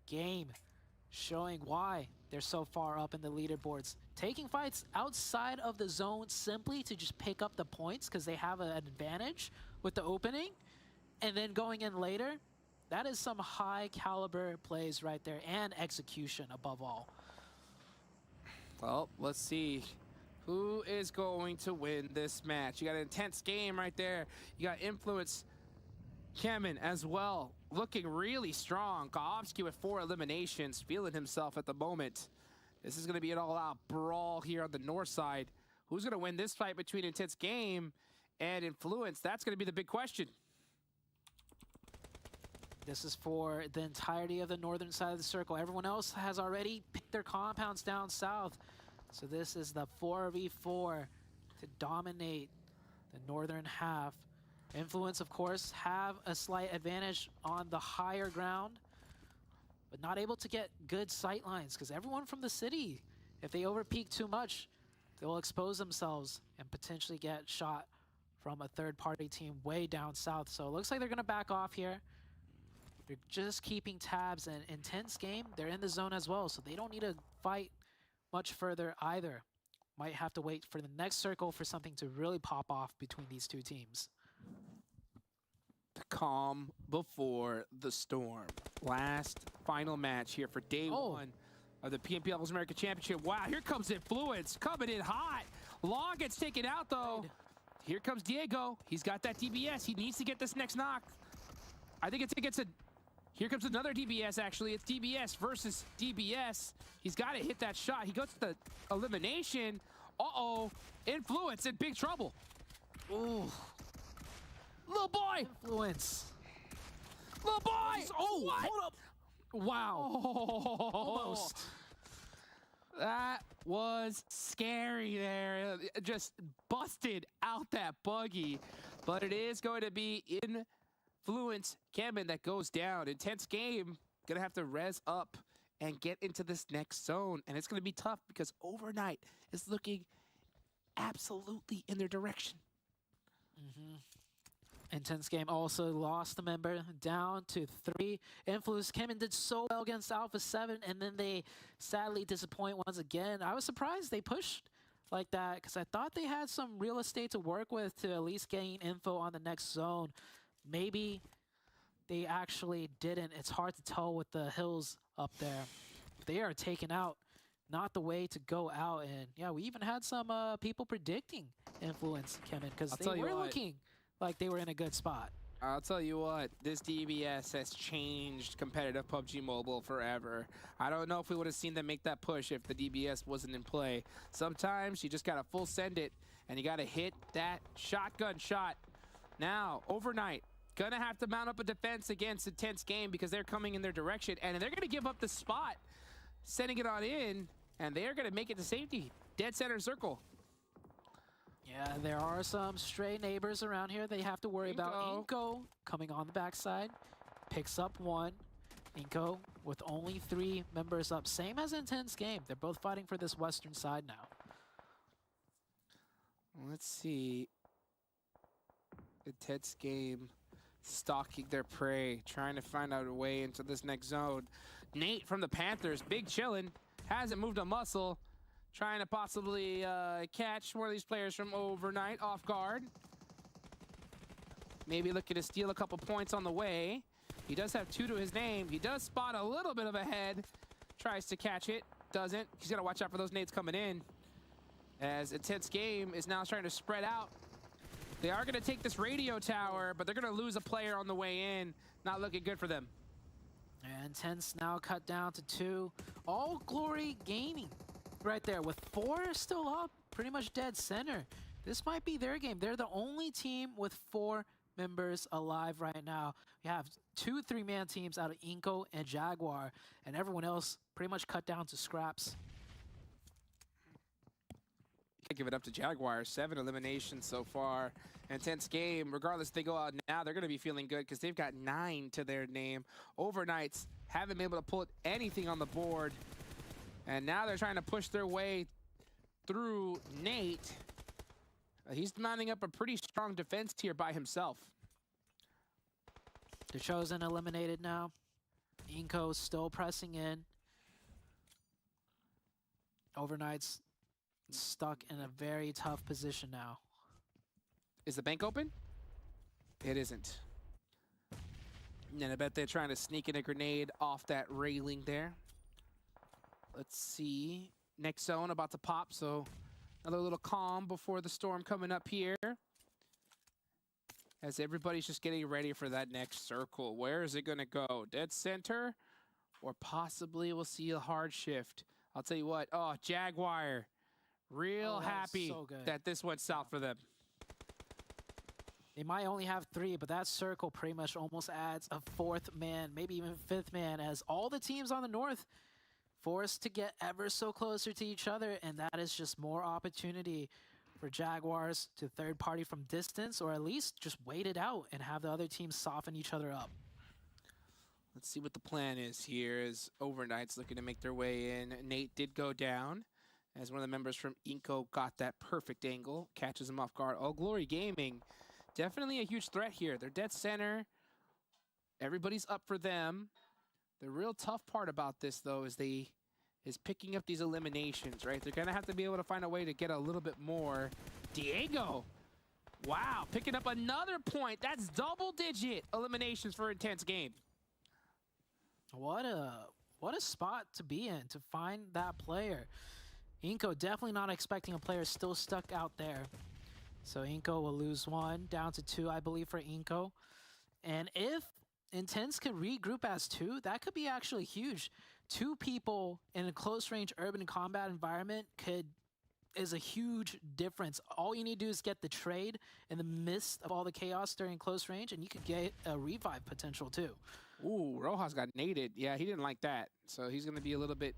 Game showing why they're so far up in the leaderboards. Taking fights outside of the zone simply to just pick up the points because they have an advantage with the opening. And then going in later, that is some high caliber plays right there and execution above all. Well, let's see who is going to win this match. You got an Intense Game right there. You got Influence Kemen as well, looking really strong. Kaovsky with 4 eliminations, feeling himself at the moment. This is going to be an all-out brawl here on the north side. Who's going to win this fight between Intense Game and Influence? That's going to be the big question. This is for the entirety of the northern side of the circle. Everyone else has already picked their compounds down south. So this is the 4v4 to dominate the northern half. Influence, of course, have a slight advantage on the higher ground, but not able to get good sight lines because everyone from the city, if they overpeak too much, they'll expose themselves and potentially get shot from a third-party team way down south. So it looks like they're going to back off here. They're just keeping tabs, and Intense Game, they're in the zone as well, so they don't need to fight much further either. Might have to wait for the next circle for something to really pop off between these two teams. The calm before the storm. Last final match here for day 1 of the PNP Levels America Championship. Wow, here comes Influence coming in hot. Long gets taken out though. Right. Here comes Diego. He's got that DBS. He needs to get this next knock. I think it's a... Here comes another DBS, actually. It's DBS versus DBS. He's got to hit that shot. He goes to the elimination. Uh-oh. Influence in big trouble. Ooh. Little boy! Influence. Little boy! Oh, what? Hold up. Wow. Oh. Almost. That was scary there. Just busted out that buggy. But it is going to be Influence Kemen that goes down. Intense game. Gonna have to res up and get into this next zone. And it's gonna be tough because Overnight is looking absolutely in their direction. Intense game also lost a member down to 3. Influence Kemen did so well against Alpha 7, and then they sadly disappoint once again. I was surprised they pushed like that because I thought they had some real estate to work with to at least gain info on the next zone. Maybe they actually didn't. It's hard to tell with the hills up there. They are taken out. Not the way to go out. And yeah, we even had some people predicting Influence Kemen because they were looking like they were in a good spot. I'll tell you what, this DBS has changed competitive PUBG Mobile forever. I don't know if we would have seen them make that push if the DBS wasn't in play. Sometimes you just gotta full send it and you gotta hit that shotgun shot. Now, Overnight, gonna have to mount up a defense against Intense Game because they're coming in their direction and they're gonna give up the spot, sending it on in, and they're gonna make it to safety. Dead center circle. Yeah, there are some stray neighbors around here they have to worry about. Inko coming on the backside, picks up 1. Inko with only 3 members up, same as Intense Game. They're both fighting for this western side now. Let's see. Intense Game stalking their prey, trying to find out a way into this next zone. Nate from the Panthers, big chillin', hasn't moved a muscle. Trying to possibly catch one of these players from Overnight off guard. Maybe looking to steal a couple points on the way. He does have 2 to his name. He does spot a little bit of a head. Tries to catch it, doesn't. He's got to watch out for those nades coming in. As Intense Game is now trying to spread out. They are going to take this radio tower, but they're going to lose a player on the way in. Not looking good for them. And Intense now cut down to 2. All Glory Gaming right there with 4 still up, pretty much dead center. This might be their game. They're the only team with 4 members alive right now. We have 2 3-man teams out of Inko and Jaguar, and everyone else pretty much cut down to scraps. Can't give it up to Jaguar. 7 eliminations so far. Intense Game, regardless if they go out now, they're going to be feeling good because they've got 9 to their name. Overnights haven't been able to put anything on the board. And now they're trying to push their way through Nate. He's mounting up a pretty strong defense here by himself. The Chosen eliminated now. Inko still pressing in. Overnight's stuck in a very tough position now. Is the bank open? It isn't. And I bet they're trying to sneak in a grenade off that railing there. Let's see. Next zone about to pop, so another little calm before the storm coming up here. As everybody's just getting ready for that next circle. Where is it going to go? Dead center? Or possibly we'll see a hard shift. I'll tell you what. Oh, Jaguar. Real happy so that this went south for them. They might only have 3, but that circle pretty much almost adds a 4th man, maybe even 5th man, as all the teams on the north forced to get ever so closer to each other, and that is just more opportunity for Jaguars to third party from distance, or at least just wait it out and have the other teams soften each other up. Let's see what the plan is here as Overnight's looking to make their way in. Nate did go down as one of the members from Inko got that perfect angle, catches him off guard. Oh, Glory Gaming, definitely a huge threat here. They're dead center. Everybody's up for them. The real tough part about this, though, is picking up these eliminations, right? They're going to have to be able to find a way to get a little bit more. Diego, wow, picking up another point. That's double-digit eliminations for Intense Game. What a spot to be in, to find that player. Inko definitely not expecting a player still stuck out there. So Inko will lose 1, down to 2, I believe, for Inko. And if Intense can regroup as 2, that could be actually huge. 2 people in a close-range urban combat environment is a huge difference. All you need to do is get the trade in the midst of all the chaos during close range, and you could get a revive potential too. Ooh, Rojas got naded. Yeah, he didn't like that. So he's going to be a little bit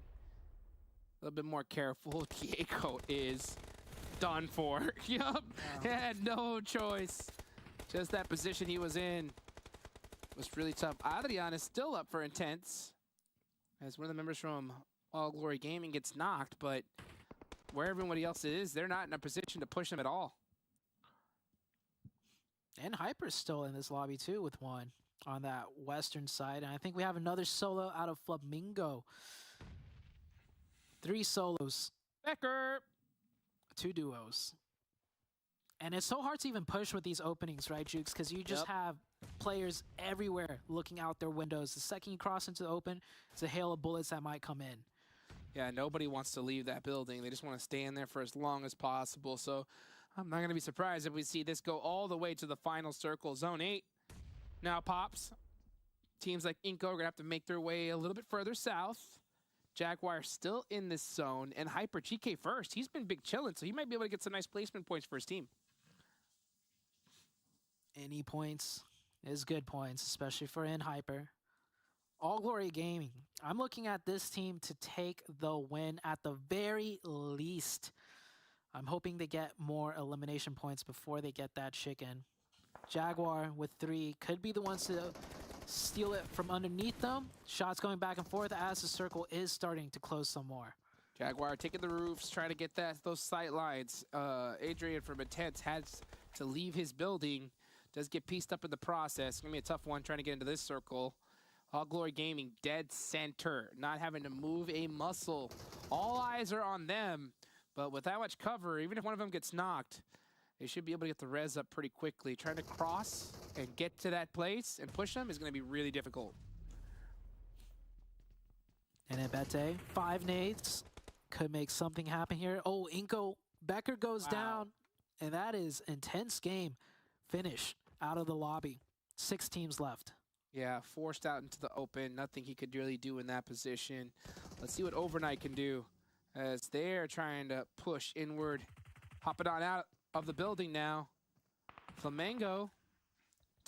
more careful. Diego is done for. Yup, he had no choice. Just that position he was in. was really tough. Adrian is still up for Intense, as one of the members from All Glory Gaming gets knocked, but where everybody else is, they're not in a position to push them at all. And Hyper's still in this lobby too with one on that western side. And I think we have another solo out of Flamingo. 3 solos, Becker! 2 duos. And it's so hard to even push with these openings, right, Jukes? Because you just have players everywhere looking out their windows. The second you cross into the open, it's a hail of bullets that might come in. Yeah, nobody wants to leave that building. They just want to stay in there for as long as possible. So I'm not going to be surprised if we see this go all the way to the final circle. Zone 8 now pops. Teams like Inco are going to have to make their way a little bit further south. Jaguar still in this zone. And Hyper GK first. He's been big chilling, so he might be able to get some nice placement points for his team. Any points is good points, especially for in Hyper. All Glory Gaming. I'm looking at this team to take the win at the very least. I'm hoping they get more elimination points before they get that chicken. Jaguar with 3 could be the ones to steal it from underneath them. Shots going back and forth as the circle is starting to close some more. Jaguar taking the roofs, trying to get those sight lines. Adrian from Intense has to leave his building. Does get pieced up in the process. It's going to be a tough one trying to get into this circle. All Glory Gaming dead center, not having to move a muscle. All eyes are on them, but with that much cover, even if one of them gets knocked, they should be able to get the res up pretty quickly. Trying to cross and get to that place and push them is going to be really difficult. And Ebete, 5 nades could make something happen here. Oh, Inco, Becker goes down, and that is intense game. Finish out of the lobby. 6 teams left. Yeah, forced out into the open. Nothing he could really do in that position. Let's see what Overnight can do as they're trying to push inward. Hopping on out of the building now. Flamengo.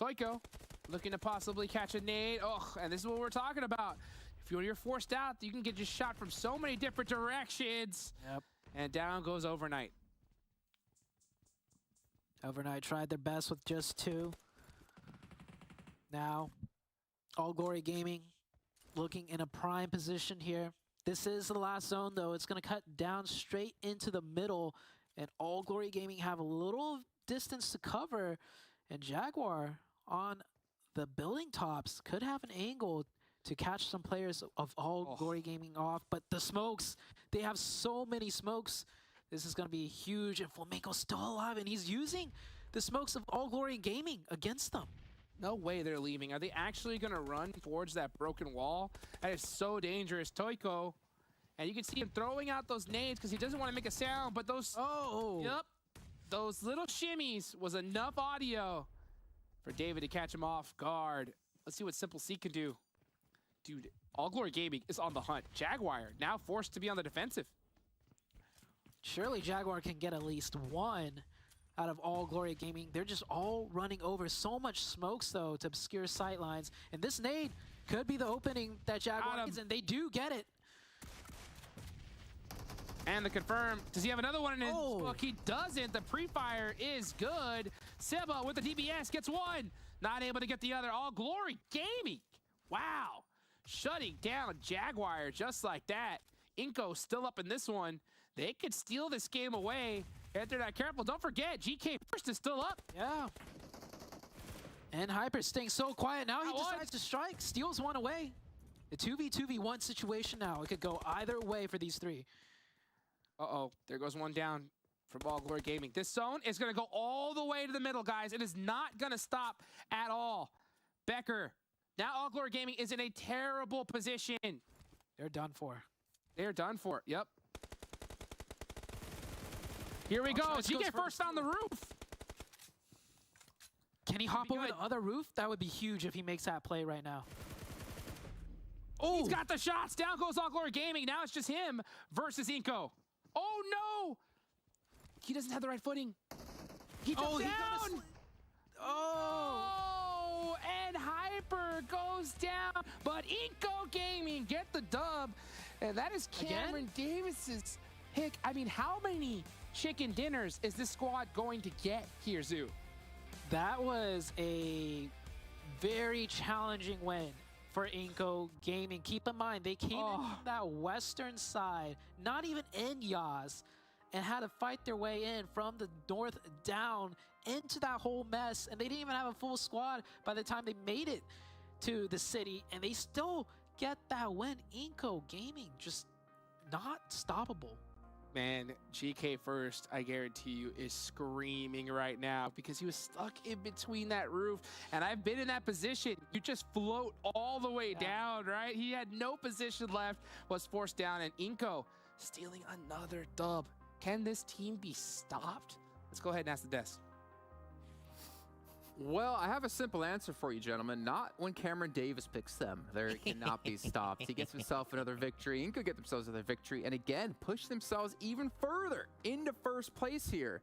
Toiko looking to possibly catch a nade. Oh, and this is what we're talking about. If you're forced out, you can get just shot from so many different directions. Yep. And down goes Overnight. Overnight tried their best with just 2. Now, All Glory Gaming looking in a prime position here. This is the last zone, though. It's going to cut down straight into the middle, and All Glory Gaming have a little distance to cover, and Jaguar on the building tops could have an angle to catch some players of All Glory Gaming off, but the smokes, they have so many smokes. This is going to be huge, and Flamenco's still alive, and he's using the smokes of All Glory Gaming against them. No way they're leaving. Are they actually going to run towards that broken wall? That is so dangerous. Toiko, and you can see him throwing out those nades because he doesn't want to make a sound, but those... Oh! Yep. Those little shimmies was enough audio for David to catch him off guard. Let's see what Simple C can do. Dude, All Glory Gaming is on the hunt. Jaguar now forced to be on the defensive. Surely Jaguar can get at least 1 out of All Glory Gaming. They're just all running over. So much smokes, though, to obscure sightlines. And this nade could be the opening that Jaguar needs, and they do get it. And the confirm. Does he have another one in his book? He doesn't. The pre-fire is good. Seba with the DBS gets 1. Not able to get the other. All Glory Gaming. Wow. Shutting down Jaguar just like that. Inco still up in this one. They could steal this game away if they're not careful. Don't forget, GK first is still up. Yeah. And Hyper staying so quiet. Now he decides to strike. Steals 1 away. The 2v2v1 situation now. It could go either way for these 3. Uh-oh. There goes 1 down from All Glory Gaming. This zone is going to go all the way to the middle, guys. It is not going to stop at all. Becker. Now All Glory Gaming is in a terrible position. They're done for. They're done for. Yep. Here we go. GK first on the roof. Can he hop over the other roof? That would be huge if he makes that play right now. Oh, he's got the shots. Down goes All Glory Gaming. Now it's just him versus Inco. Oh, no. He doesn't have the right footing. He jumped down. Oh, and Hyper goes down. But Inco Gaming get the dub. And that is Cameron Davis's pick. I mean, how many chicken dinners is this squad going to get here, Zoo? That was a very challenging win for Inco Gaming. Keep in mind, they came in from that western side, not even in Yas, and had to fight their way in from the north down into that whole mess, and they didn't even have a full squad by the time they made it to the city, and they still get that win. Inco Gaming just not stoppable. Man, GK First, I guarantee you, is screaming right now because he was stuck in between that roof. And I've been in that position. You just float all the way down, right? He had no position left, was forced down, and Inco stealing another dub. Can this team be stopped? Let's go ahead and ask the desk. Well, I have a simple answer for you, gentlemen. Not when Cameron Davis picks them. They cannot be stopped. He gets himself another victory. Inco get themselves another victory. And again, push themselves even further into first place here.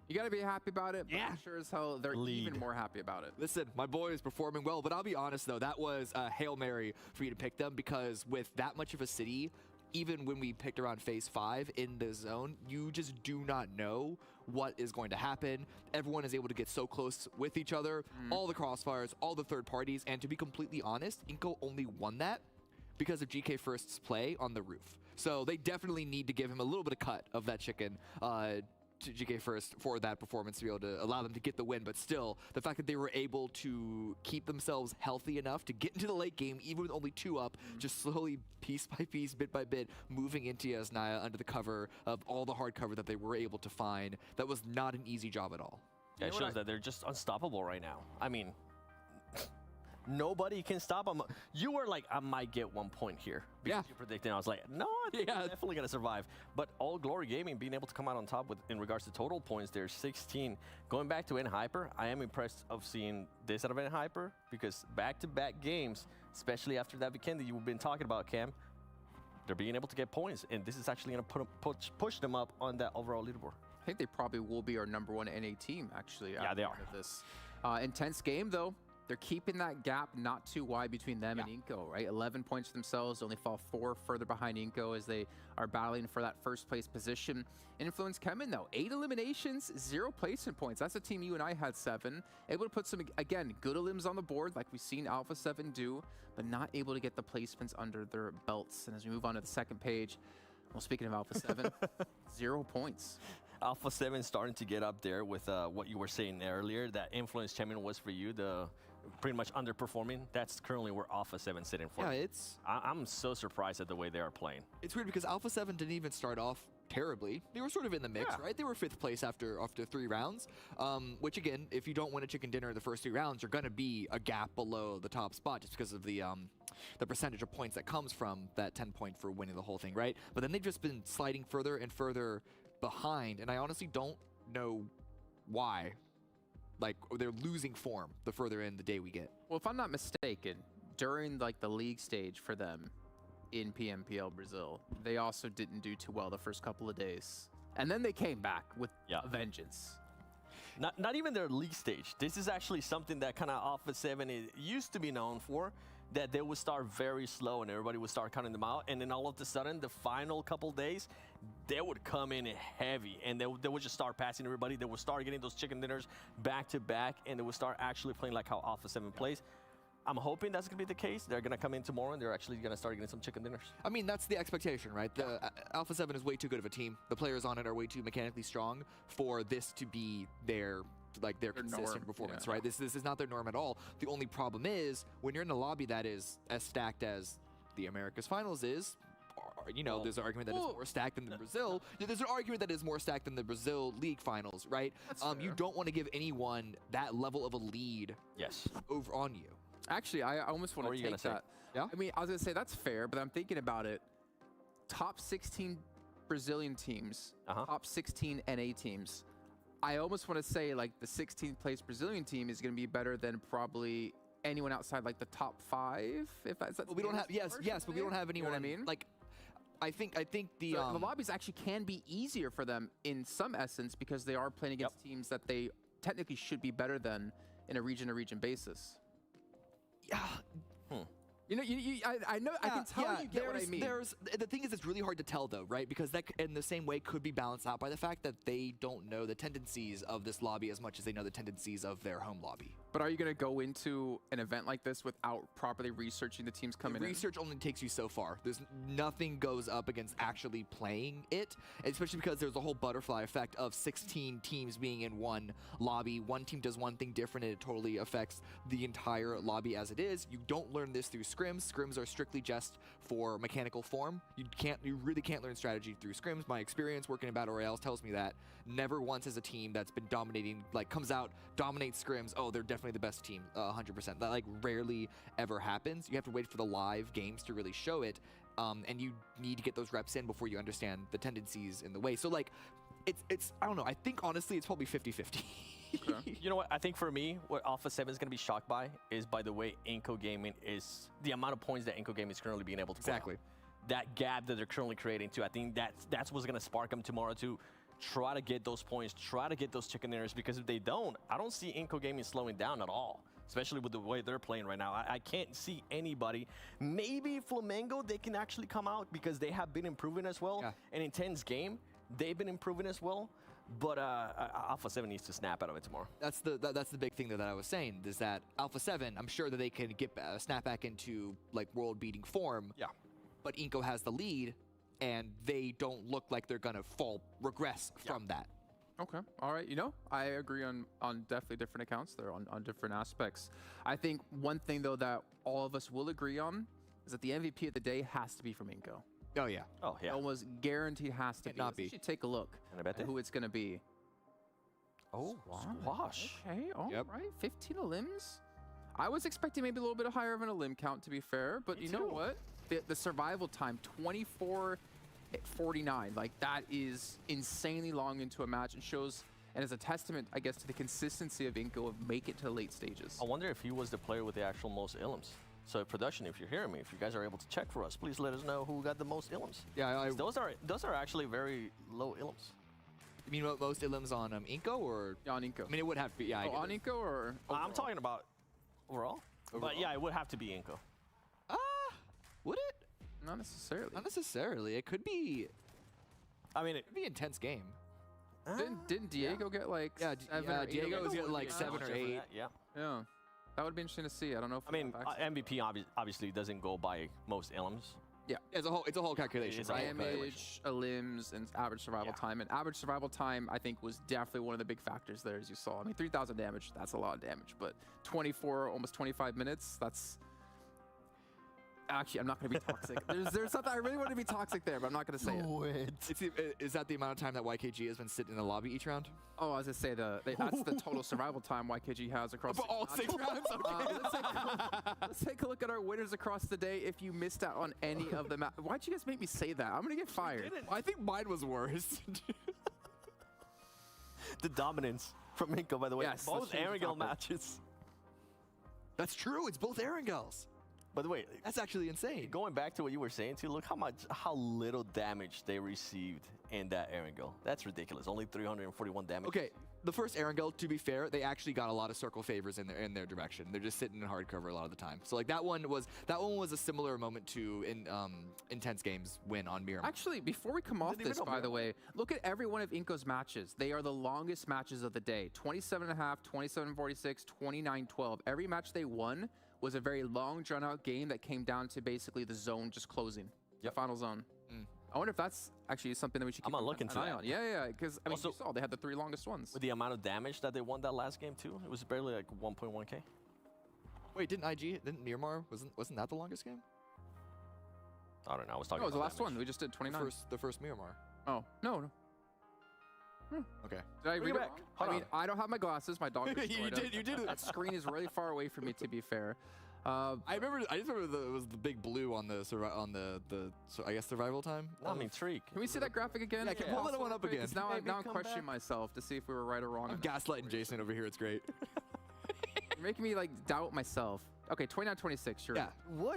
You got to be happy about it. But I'm sure as hell they're even more happy about it. Listen, my boy is performing well, but I'll be honest, though. That was a Hail Mary for you to pick them because with that much of a city, even when we picked around phase 5 in the zone, you just do not know what is going to happen. Everyone is able to get so close with each other, all the crossfires, all the third parties, and to be completely honest, Inco only won that because of GK First's play on the roof. So they definitely need to give him a little bit of cut of that chicken to GK First for that performance to be able to allow them to get the win. But still, the fact that they were able to keep themselves healthy enough to get into the late game, even with only 2 up, just slowly, piece by piece, bit by bit, moving into Yasnaya under the cover of all the hard cover that they were able to find. That was not an easy job at all. Yeah, it shows that they're just unstoppable right now. I mean, nobody can stop them. You were like, I might get 1 point here. Because you predicted. I was like, no, they're definitely going to survive. But All Glory Gaming being able to come out on top with in regards to total points, they're 16. Going back to N-Hyper, I am impressed of seeing this out of N-Hyper because back-to-back games, especially after that weekend that you've been talking about, Cam, they're being able to get points. And this is actually going to push them up on that overall leaderboard. I think they probably will be our #1 NA team, actually. Yeah, they are. This intense game, though. They're keeping that gap not too wide between them and Inco, right? 11 points themselves, only fall 4 further behind Inco as they are battling for that first place position. Influence Kemen, though, 8 eliminations, 0 placement points. That's a team you and I had 7. Able to put some, again, good elims on the board like we've seen Alpha 7 do, but not able to get the placements under their belts. And as we move on to the second page, well, speaking of Alpha 7, 0 points. Alpha 7 starting to get up there with what you were saying earlier, that Influence Champion was for you, the pretty much underperforming. That's currently where Alpha 7 sitting for. Yeah, it's... I'm so surprised at the way they are playing. It's weird because Alpha 7 didn't even start off terribly. They were sort of in the mix, right? They were 5th place after 3 rounds, which again, if you don't win a chicken dinner the first 3 rounds, you're going to be a gap below the top spot just because of the percentage of points that comes from that 10 point for winning the whole thing, right? But then they've just been sliding further and further behind, and I honestly don't know why. Like, they're losing form the further in the day we get. Well, if I'm not mistaken, during like the league stage for them in PMPL Brazil, they also didn't do too well the first couple of days. And then they came back with a vengeance. Not even their league stage. This is actually something that kind of Alpha 7 used to be known for, that they would start very slow and everybody would start counting them out. And then all of a sudden, the final couple days, they would come in heavy and they would just start passing everybody. They would start getting those chicken dinners back to back and they would start actually playing like how Alpha 7 plays. I'm hoping that's going to be the case. They're going to come in tomorrow and they're actually going to start getting some chicken dinners. I mean, that's the expectation, right? The Alpha 7 is way too good of a team. The players on it are way too mechanically strong for this to be their consistent norm. Performance, right? This is not their norm at all. The only problem is when you're in a lobby that is as stacked as the Americas Finals is, you know, there's an argument that is more stacked than the Brazil. There's an argument that is more stacked than the Brazil League Finals, right? You don't want to give anyone that level of a lead over on you. Actually, I almost want to take that. Yeah? I mean, I was going to say that's fair, but I'm thinking about it. Top 16 Brazilian teams, top 16 NA teams. I almost want to say like the 16th place Brazilian team is going to be better than probably anyone outside like the top 5. If that's we don't have but we don't have anyone. You know what I mean? Like, I think the the lobbies actually can be easier for them in some essence because they are playing against teams that they technically should be better than in a region-to-region basis. Yeah. You know, I know, I can tell you get what I mean. The thing is, it's really hard to tell though, right? Because that, in the same way, could be balanced out by the fact that they don't know the tendencies of this lobby as much as they know the tendencies of their home lobby. But are you going to go into an event like this without properly researching the teams coming in? Research only takes you so far. There's nothing goes up against actually playing it, especially because there's a whole butterfly effect of 16 teams being in one lobby. One team does one thing different and it totally affects the entire lobby as it is. You don't learn this through scrims. Scrims are strictly just for mechanical form. You really can't learn strategy through scrims. My experience working in Battle Royales tells me that never once as a team that's been dominating, like comes out, dominates scrims, oh, they're definitely the best team, 100%. That like rarely ever happens. You have to wait for the live games to really show it, and you need to get those reps in before you understand the tendencies in the way. So like, it's I don't know. I think honestly, it's probably 50-50. Okay. You know what? I think for me, what Alpha 7 is going to be shocked by is by the way Inco Gaming is, the amount of points that Inco Gaming is currently being able to put out. Exactly. That gap that they're currently creating too. I think that's what's going to spark them tomorrow to try to get those points, try to get those chicken dinners, because if they don't, I don't see Inco Gaming slowing down at all, especially with the way they're playing right now. I can't see anybody. Maybe Flamengo, they can actually come out because they have been improving as well. Yeah. An intense game, they've been improving as well. But Alpha 7 needs to snap out of it tomorrow. That's the big thing that I was saying, is that Alpha 7, I'm sure that they can get snap back into like world-beating form. Yeah. But Inco has the lead, and they don't look like they're gonna regress from that. Okay. All right. You know, I agree on definitely different accounts there, on different aspects. I think one thing, though, that all of us will agree on is that the MVP of the day has to be from Inco. Oh, yeah. Oh, yeah. Almost guaranteed has to Can't be. not Let's be. actually take a look Can I bet at that? who it's going to be. Oh, squash. Okay. All Yep. right. 15 limbs. I was expecting maybe a little bit higher of an limb count, to be fair. But Me you know too. what? The survival time, 24:49. Like, that is insanely long into a match, and shows, and is a testament, I guess, to the consistency of Inco of make it to the late stages. I wonder if he was the player with the actual most ilms. So production, if you're hearing me, if you guys are able to check for us, please let us know who got the most ilms. Yeah, Those are actually very low ilms. you mean what, most ilms on Inco, or? Yeah, on Inco. I mean, it would have to be, yeah. I Oh, get on it. Inco or I'm overall? talking about overall. But yeah, it would have to be Inco. Would it? Not necessarily. Not necessarily. It could be, I mean, it, could be an intense game. Didn't Diego get like Yeah, 7 or 8? Diego's Diego get like 7 or 8. Yeah. Yeah. That would be interesting to see. I don't know if I we mean, have access. MVP obviously doesn't go by most ilms. It's a whole calculation, It's a right? whole But- Damage, limbs, and average survival Yeah. time. And average survival time, I think, was definitely one of the big factors there, as you saw. I mean, 3,000 damage, that's a lot of damage. But 24, almost 25 minutes, that's... Actually, I'm not going to be toxic. there's something I really want to be toxic there, but I'm not going to say it. Is that the amount of time that YKG has been sitting in the lobby each round? Oh, I was going to say, that's the total survival time YKG has across... For all 6 rounds? Okay. Let's take a look at our winners across the day. If you missed out on any of them, why'd you guys make me say that? I'm gonna get fired. I think mine was worse. The dominance from Inco, by the way. Yes, Both let's change the Erangel topic. matches. That's true. It's both Erangels. By the way, That's actually insane. going back to what you were saying too, look how little damage they received in that Erangel. That's ridiculous. Only 341 damage. Okay, the first Erangel, to be fair, they actually got a lot of circle favors in their direction. They're just sitting in hard cover a lot of the time. So like that one was a similar moment to Intense Games win on Miramar. Actually, before we come off Didn't even this, know by the Miramar. way, look at every one of Inco's matches. They are the longest matches of the day. 27.5, 27:46, 29:12. Every match they won was a very long, drawn-out game that came down to basically the zone just closing. The final zone. I wonder if that's actually something that we should keep I'm gonna look an into eye that. on. Yeah, because I mean, Also- you saw they had the 3 longest ones. With the amount of damage that they won that last game too, it was barely like 1.1k. Wait, didn't Miramar, wasn't that the longest game? I don't know. I was talking. No, it was the about last one. damage. We just did 29. The first Miramar. Oh, no. Okay. Did I Bring read it it back. wrong? Hold I mean, on. I don't have my glasses. My dog. You did. That screen is really far away from me, to be fair. I just remember it was the big blue on the I guess survival time. I'm intrigued. Can we see that graphic again? Yeah, can pull that one up again. Because now Maybe I'm come questioning back. myself to see if we were right or wrong. I'm gaslighting Jason over here. It's great. You're making me like doubt myself. Okay, 29-26. Sure. Yeah.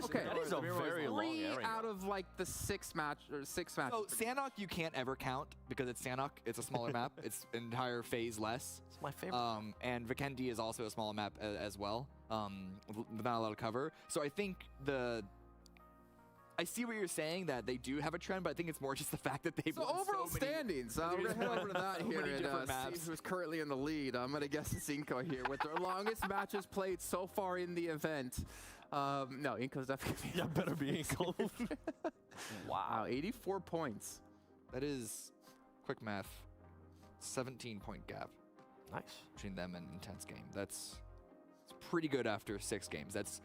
Okay. That is a very long 3 area. out of like the 6 matches. So Sanhok you can't ever count because it's Sanhok. It's a smaller map. It's entire phase less. It's my favorite. And Vikendi is also a smaller map as well. With not a lot of cover. So I think I see what you're saying, that they do have a trend, but I think it's more just the fact that they've So won overall so many, standings, we're going to head over to that so here many and different see maps. who's currently in the lead. I'm going to guess it's Inko here with their longest matches played so far in the event. No, Inko's definitely. Yeah, better be Inko. Wow, 84 points. That is, quick math, 17-point gap Nice. between them and Intense Game. It's pretty good after 6 games. That's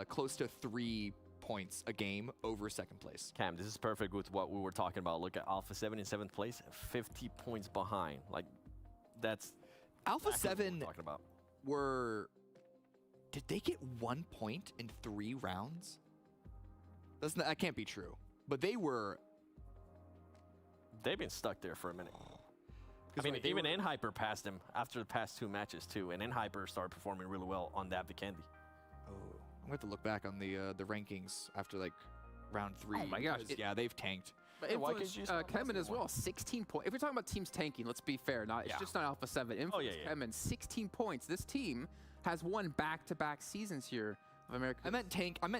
close to 3 points a game over second place. Cam, this is perfect with what we were talking about. Look at Alpha 7 in 7th place, 50 points behind. Like, that's Alpha exactly what 7 we're talking about. did they get 1 point in 3 rounds? That can't be true. But they've been stuck there for a minute. I 'Cause, mean, like, even N-Hyper passed him after the past 2 matches too, and N-Hyper started performing really well on that Vikendi. Oh, I'm going to have to look back on the rankings after like round 3. Oh my gosh, because, yeah, they've tanked. But Yeah, why Influence, can't you just not Kemen less as than well, 16 points. If we're talking about teams tanking, let's be fair. It's Yeah. just not Alpha 7. Influence, yeah. Kemen, 16 points. This team has won back-to-back seasons here of America. I meant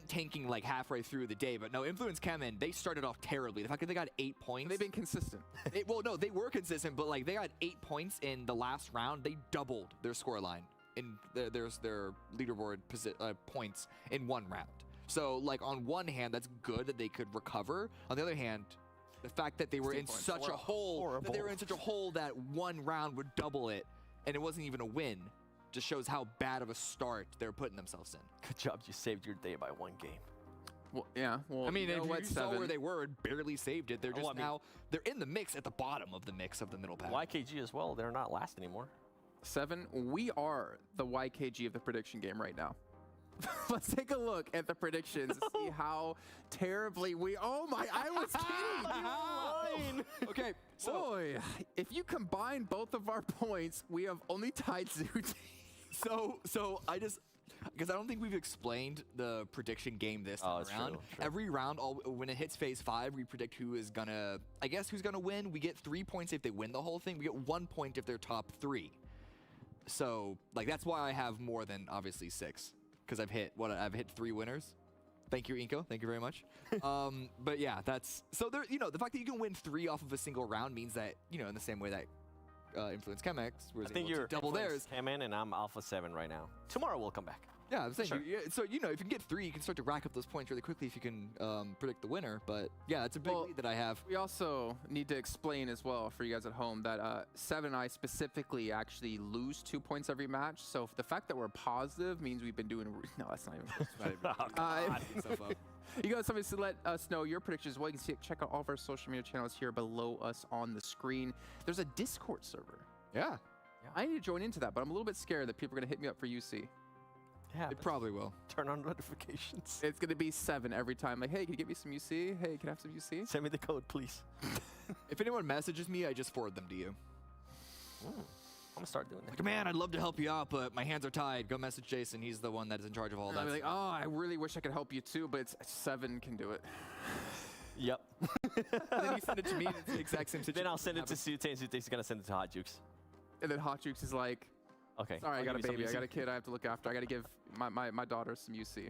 tanking like halfway through the day, but no, Influence Kemen, they started off terribly. The fact that they got 8 points. They've been consistent. Well, no, they were consistent, but like they got 8 points in the last round. They doubled their scoreline in their leaderboard points in 1 round. So like on one hand, that's good that they could recover. On the other hand, the fact that they were in such a hole, that 1 round would double it, and it wasn't even a win, just shows how bad of a start they're putting themselves in. Good job, you saved your day by 1 game. Well, yeah. Well, I mean, you know if what, you saw 7? where they were, it barely saved it. They're just I mean- now, they're in the mix, at the bottom of the mix of the middle pack. YKG as well, they're not last anymore. 7, we are the YKG of the prediction game right now. Let's take a look at the predictions and see how terribly we. Oh my! I was kidding. Okay, so Boy, if you combine both of our points, we have only tied Zoot. so I just, because I don't think we've explained the prediction game this time it's around. true. Every round, when it hits phase 5, we predict who is gonna, who's gonna win. We get 3 points if they win the whole thing. We get 1 point if they're top 3. So like that's why I have more than obviously 6, because I've hit 3 winners. Thank you, Inko. Thank you very much. But yeah, that's so there. You know, the fact that you can win 3 off of a single round means that, you know, in the same way that Influence Chemex was I think able you're to double theirs. Cam in, and I'm Alpha 7 right now. Tomorrow we'll come back. Yeah, I'm saying. Sure. So you know, if you can get 3, you can start to rack up those points really quickly if you can predict the winner. But yeah, that's a big lead that I have. We also need to explain as well for you guys at home that 7 and I specifically actually lose 2 points every match. So the fact that we're positive means we've been doing. No, that's not even. You guys, somebody to let us know your predictions. Well, you can check out all of our social media channels here below us on the screen. There's a Discord server. Yeah. I need to join into that, but I'm a little bit scared that people are going to hit me up for UC. Yeah, It probably will. turn on notifications. It's going to be 7 every time. Like, hey, can you get me some UC? Hey, can I have some UC? Send me the code, please. If anyone messages me, I just forward them to you. I'm gonna start doing that. Like, man, I'd love to help you out, but my hands are tied. Go message Jason. He's the one that is in charge of all And that. I'll be like, oh, I really wish I could help you too, but it's 7 can do it. Yep. And then you send it to me, and it's the exact same situation. Then I'll send it to Sute, and Sute's gonna send it to Hot Jukes. And then Hot Jukes is like, Okay. sorry, I I'll got a give you baby, I some got a kid I have to look after. I got to give my daughter some UC.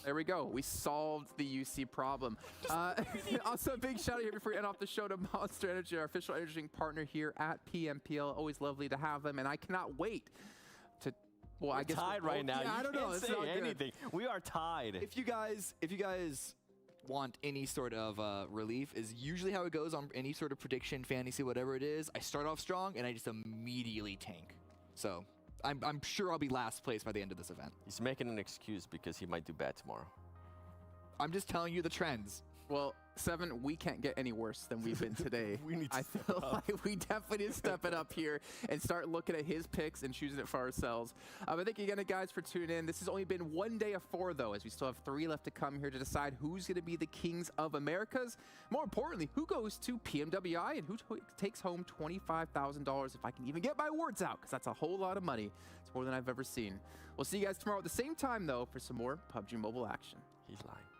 There we go. We solved the UC problem. Also, a big shout out here before we end off the show to Monster Energy, our official energy drink partner here at PMPL. Always lovely to have them, and I cannot wait to. Well, I guess tied we're right both- now. Yeah, You I don't know. can't It's say not good. anything. We are tied. If you guys want any sort of relief, is usually how it goes on any sort of prediction, fantasy, whatever it is. I start off strong and I just immediately tank. So I'm sure I'll be last place by the end of this event. He's making an excuse because he might do bad tomorrow. I'm just telling you the trends. Well, 7, we can't get any worse than we've been today. We need to I step feel it up. like we definitely need to step it up here and start looking at his picks and choosing it for ourselves. But thank you again, guys, for tuning in. This has only been 1 day of 4, though, as we still have 3 left to come here to decide who's going to be the Kings of Americas. More importantly, who goes to PMWI and who takes home $25,000 if I can even get my words out, because that's a whole lot of money. That's That's more than I've ever seen. We'll see you guys tomorrow at the same time, though, for some more PUBG Mobile action. He's lying.